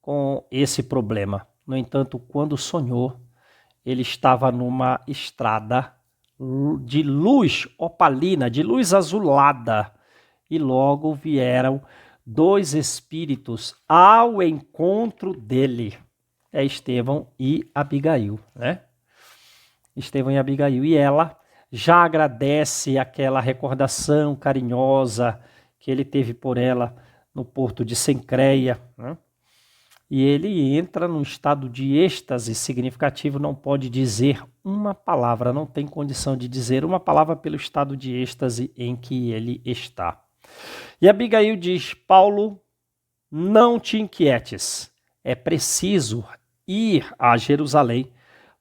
com esse problema. No entanto, quando sonhou, ele estava numa estrada de luz opalina, de luz azulada, e logo vieram dois espíritos ao encontro dele. É Estevão e Abigail, né? Estevão e Abigail. E ela já agradece aquela recordação carinhosa que ele teve por ela no porto de Cencreia, né? e ele entra num estado de êxtase significativo, não pode dizer uma palavra, não tem condição de dizer uma palavra pelo estado de êxtase em que ele está. E Abigail diz: Paulo, não te inquietes, é preciso ir a Jerusalém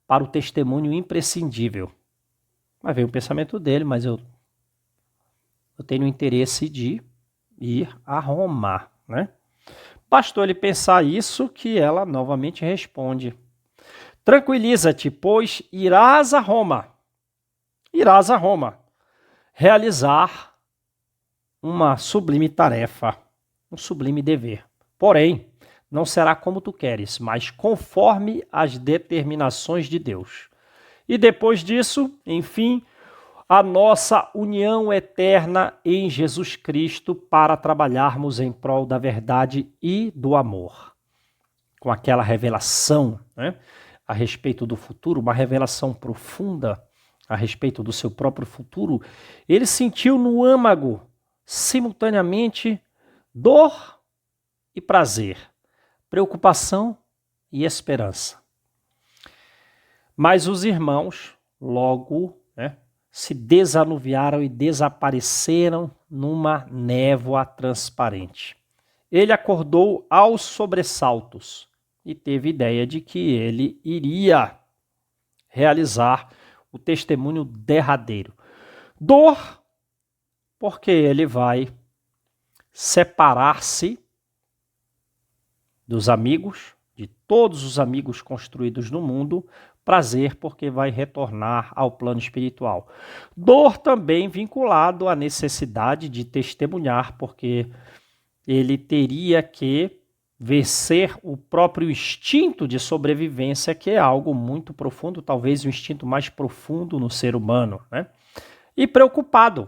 para o testemunho imprescindível. Mas veio o pensamento dele, mas eu tenho interesse de ir a Roma, né? Bastou ele pensar isso que ela novamente responde: tranquiliza-te, pois irás a Roma, realizar uma sublime tarefa, um sublime dever. Porém, não será como tu queres, mas conforme as determinações de Deus. E depois disso, enfim, a nossa união eterna em Jesus Cristo para trabalharmos em prol da verdade e do amor. Com aquela revelação, né, a respeito do futuro, uma revelação profunda a respeito do seu próprio futuro, ele sentiu no âmago, simultaneamente, dor e prazer, preocupação e esperança. Mas os irmãos logo se desanuviaram e desapareceram numa névoa transparente. Ele acordou aos sobressaltos e teve ideia de que ele iria realizar o testemunho derradeiro. Dor, porque ele vai separar-se dos amigos, de todos os amigos construídos no mundo. Prazer, porque vai retornar ao plano espiritual. Dor também vinculado à necessidade de testemunhar, porque ele teria que vencer o próprio instinto de sobrevivência, que é algo muito profundo, talvez o instinto mais profundo no ser humano, né? E preocupado,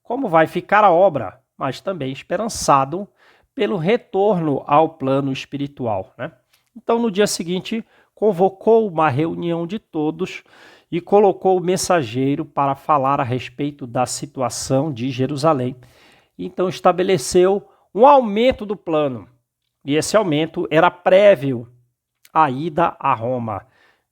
como vai ficar a obra, mas também esperançado pelo retorno ao plano espiritual, né? Então, no dia seguinte, convocou uma reunião de todos e colocou o mensageiro para falar a respeito da situação de Jerusalém. Então estabeleceu um aumento do plano, e esse aumento era prévio à ida a Roma.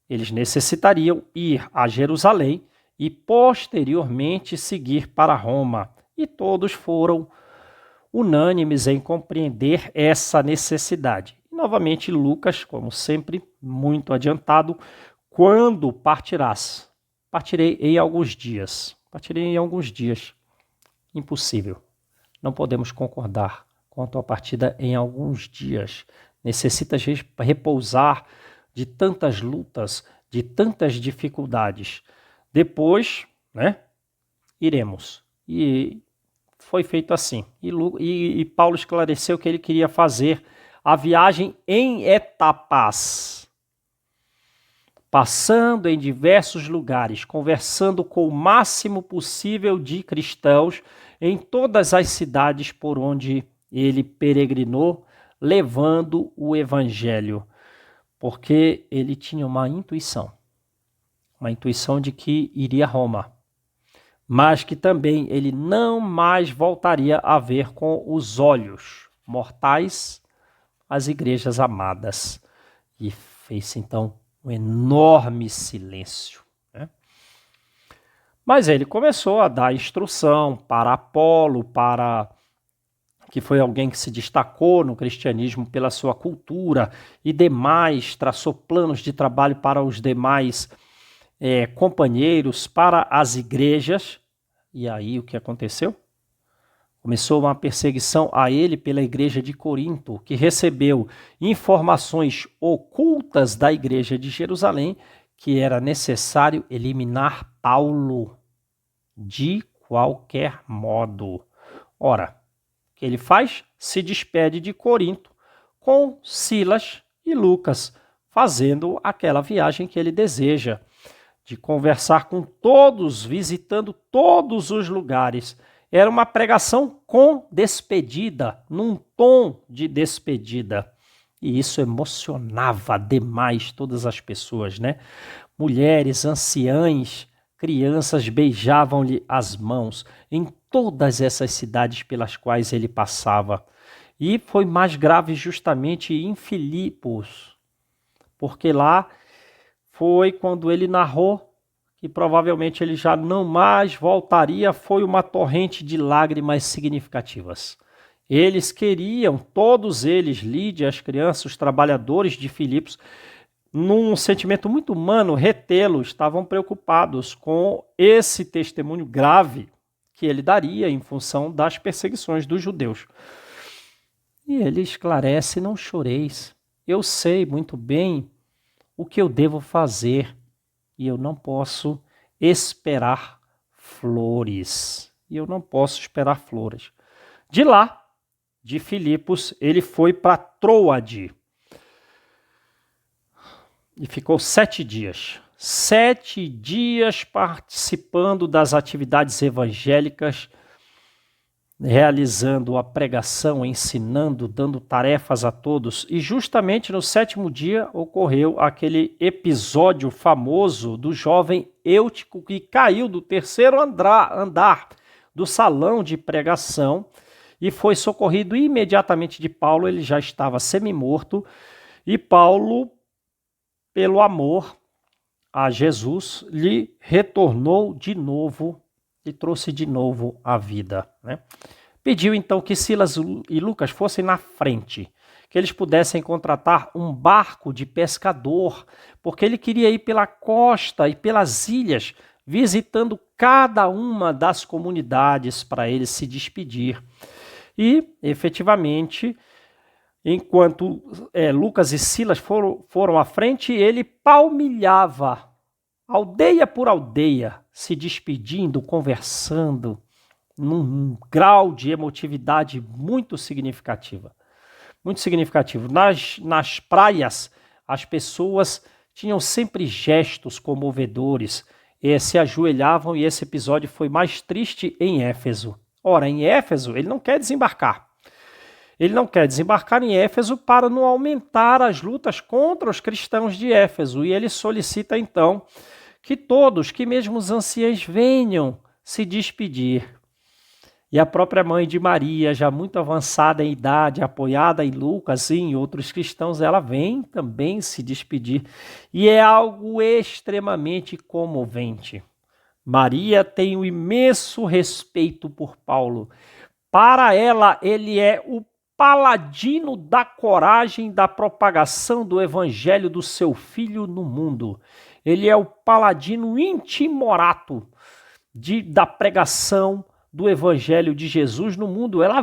Eles necessitariam ir a Jerusalém e posteriormente seguir para Roma, e todos foram unânimes em compreender essa necessidade. Novamente, Lucas, como sempre, muito adiantado: quando partirás? Partirei em alguns dias. Partirei em alguns dias. Impossível. Não podemos concordar quanto à partida em alguns dias. Necessitas repousar de tantas lutas, de tantas dificuldades. Depois, iremos. E foi feito assim. E Paulo esclareceu que ele queria fazer a viagem em etapas, passando em diversos lugares, conversando com o máximo possível de cristãos em todas as cidades por onde ele peregrinou, levando o evangelho, porque ele tinha uma intuição de que iria a Roma, mas que também ele não mais voltaria a ver com os olhos mortais as igrejas amadas. E fez então um enorme silêncio, né? Mas ele começou a dar instrução para Apolo, que foi alguém que se destacou no cristianismo pela sua cultura e demais, traçou planos de trabalho para os demais companheiros, para as igrejas. E aí o que aconteceu? Começou uma perseguição a ele pela igreja de Corinto, que recebeu informações ocultas da igreja de Jerusalém que era necessário eliminar Paulo de qualquer modo. Ora, o que ele faz? Se despede de Corinto com Silas e Lucas, fazendo aquela viagem que ele deseja, de conversar com todos, visitando todos os lugares. Era uma pregação com despedida, num tom de despedida. E isso emocionava demais todas as pessoas, né? Mulheres, anciãs, crianças beijavam-lhe as mãos em todas essas cidades pelas quais ele passava. E foi mais grave justamente em Filipos, porque lá foi quando ele narrou que provavelmente ele já não mais voltaria, foi uma torrente de lágrimas significativas. Eles queriam, todos eles, Lídia, as crianças, os trabalhadores de Filipos, num sentimento muito humano, retê-lo, estavam preocupados com esse testemunho grave que ele daria em função das perseguições dos judeus. E ele esclarece: não choreis, eu sei muito bem o que eu devo fazer e eu não posso esperar flores. De lá, de Filipos, ele foi para Troade e ficou 7 dias. 7 dias participando das atividades evangélicas, realizando a pregação, ensinando, dando tarefas a todos. E justamente no 7º dia ocorreu aquele episódio famoso do jovem Eutico que caiu do 3º andar do salão de pregação e foi socorrido imediatamente de Paulo. Ele já estava semi-morto e Paulo, pelo amor a Jesus, lhe retornou de novo e trouxe de novo a vida, né? Pediu então que Silas e Lucas fossem na frente, que eles pudessem contratar um barco de pescador, porque ele queria ir pela costa e pelas ilhas, visitando cada uma das comunidades para ele se despedir. E, efetivamente, enquanto Lucas e Silas foram à frente, ele palmilhava aldeia por aldeia, se despedindo, conversando, num grau de emotividade muito significativa. Muito significativo. Nas praias, as pessoas tinham sempre gestos comovedores, se ajoelhavam, e esse episódio foi mais triste em Éfeso. Ora, em Éfeso, ele não quer desembarcar. Ele não quer desembarcar em Éfeso para não aumentar as lutas contra os cristãos de Éfeso. E ele solicita, então, que todos, que mesmo os anciãos, venham se despedir. E a própria mãe de Maria, já muito avançada em idade, apoiada em Lucas e em outros cristãos, ela vem também se despedir. E é algo extremamente comovente. Maria tem um imenso respeito por Paulo. Para ela, ele é o paladino da coragem da propagação do evangelho do seu filho no mundo. Ele é o paladino intimorato da pregação do evangelho de Jesus no mundo. Ela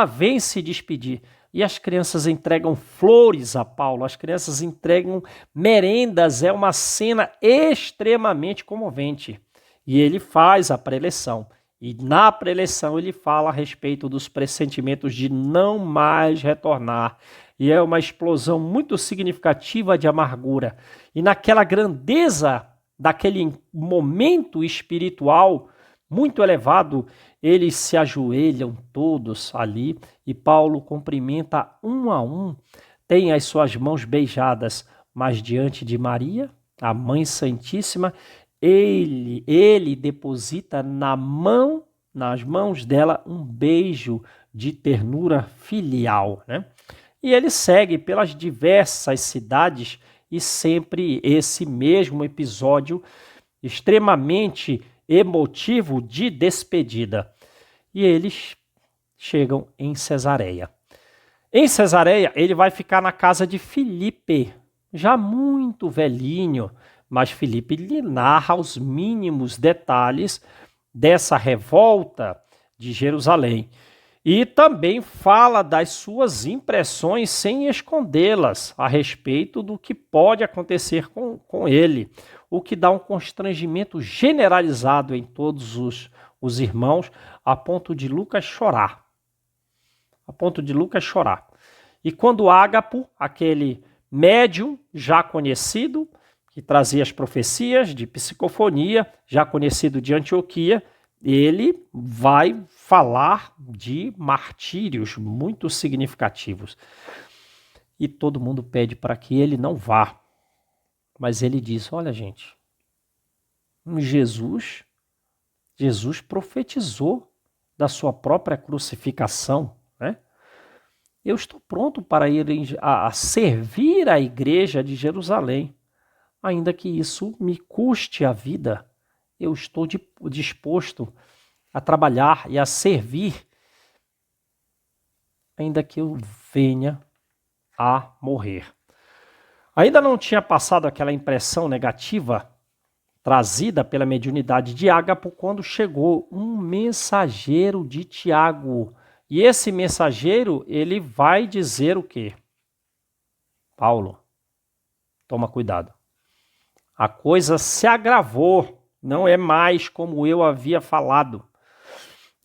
vem se despedir. E as crianças entregam flores a Paulo, as crianças entregam merendas, é uma cena extremamente comovente. E ele faz a preleção. E na preleção ele fala a respeito dos pressentimentos de não mais retornar. E é uma explosão muito significativa de amargura. E naquela grandeza daquele momento espiritual muito elevado, eles se ajoelham todos ali e Paulo cumprimenta um a um, tem as suas mãos beijadas, mas diante de Maria, a Mãe Santíssima, ele deposita nas mãos dela um beijo de ternura filial, né? E ele segue pelas diversas cidades e sempre esse mesmo episódio extremamente emotivo de despedida. E eles chegam em Cesareia. Em Cesareia, ele vai ficar na casa de Filipe, já muito velhinho, mas Filipe lhe narra os mínimos detalhes dessa revolta de Jerusalém. E também fala das suas impressões sem escondê-las a respeito do que pode acontecer com ele, o que dá um constrangimento generalizado em todos os irmãos, a ponto de Lucas chorar. E quando Ágapo, aquele médium já conhecido, que trazia as profecias de psicofonia, já conhecido de Antioquia, ele vai falar de martírios muito significativos. E todo mundo pede para que ele não vá. Mas ele diz: olha, gente, Jesus profetizou da sua própria crucificação, né? eu estou pronto para ir a servir a igreja de Jerusalém, ainda que isso me custe a vida. Eu estou disposto a trabalhar e a servir, ainda que eu venha a morrer. Ainda não tinha passado aquela impressão negativa trazida pela mediunidade de Ágapo quando chegou um mensageiro de Tiago. E esse mensageiro, ele vai dizer o quê? Paulo, toma cuidado. A coisa se agravou, não é mais como eu havia falado.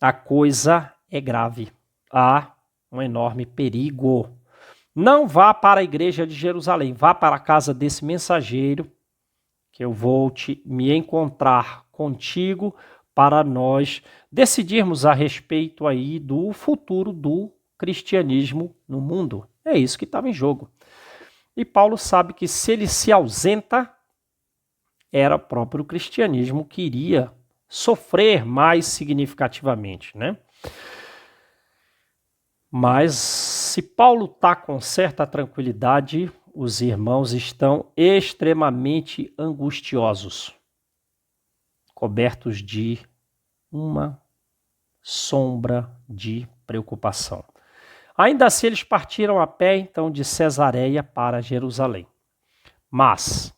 A coisa é grave. Há um enorme perigo. Não vá para a igreja de Jerusalém, vá para a casa desse mensageiro, que eu vou me encontrar contigo para nós decidirmos a respeito aí do futuro do cristianismo no mundo. É isso que estava em jogo. E Paulo sabe que se ele se ausenta, era o próprio cristianismo que iria sofrer mais significativamente, né? Mas se Paulo está com certa tranquilidade, os irmãos estão extremamente angustiosos, cobertos de uma sombra de preocupação. Ainda assim, eles partiram a pé, então, de Cesareia para Jerusalém. Mas,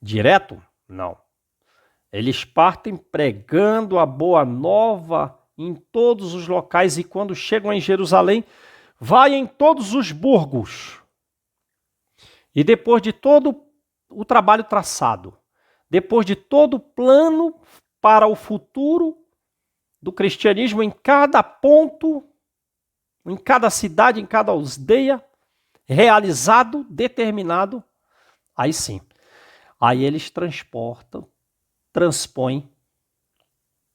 direto? Não. Eles partem pregando a boa nova em todos os locais, e quando chegam em Jerusalém, vai em todos os burgos. E depois de todo o trabalho traçado, depois de todo o plano para o futuro do cristianismo em cada ponto, em cada cidade, em cada aldeia, realizado, determinado, aí sim. Aí eles transpõem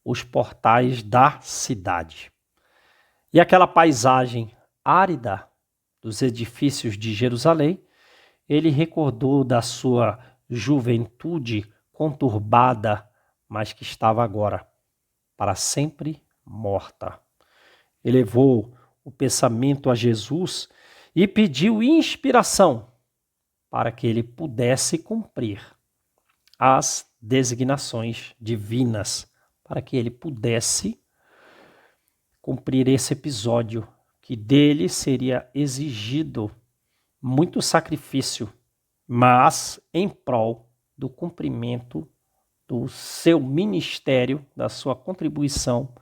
os portais da cidade. E aquela paisagem árida dos edifícios de Jerusalém, ele recordou da sua juventude conturbada, mas que estava agora para sempre morta. Elevou o pensamento a Jesus e pediu inspiração para que ele pudesse cumprir as designações divinas, para que ele pudesse cumprir esse episódio, que dele seria exigido muito sacrifício, mas em prol do cumprimento do seu ministério, da sua contribuição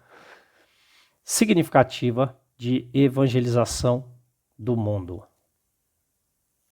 significativa de evangelização do mundo.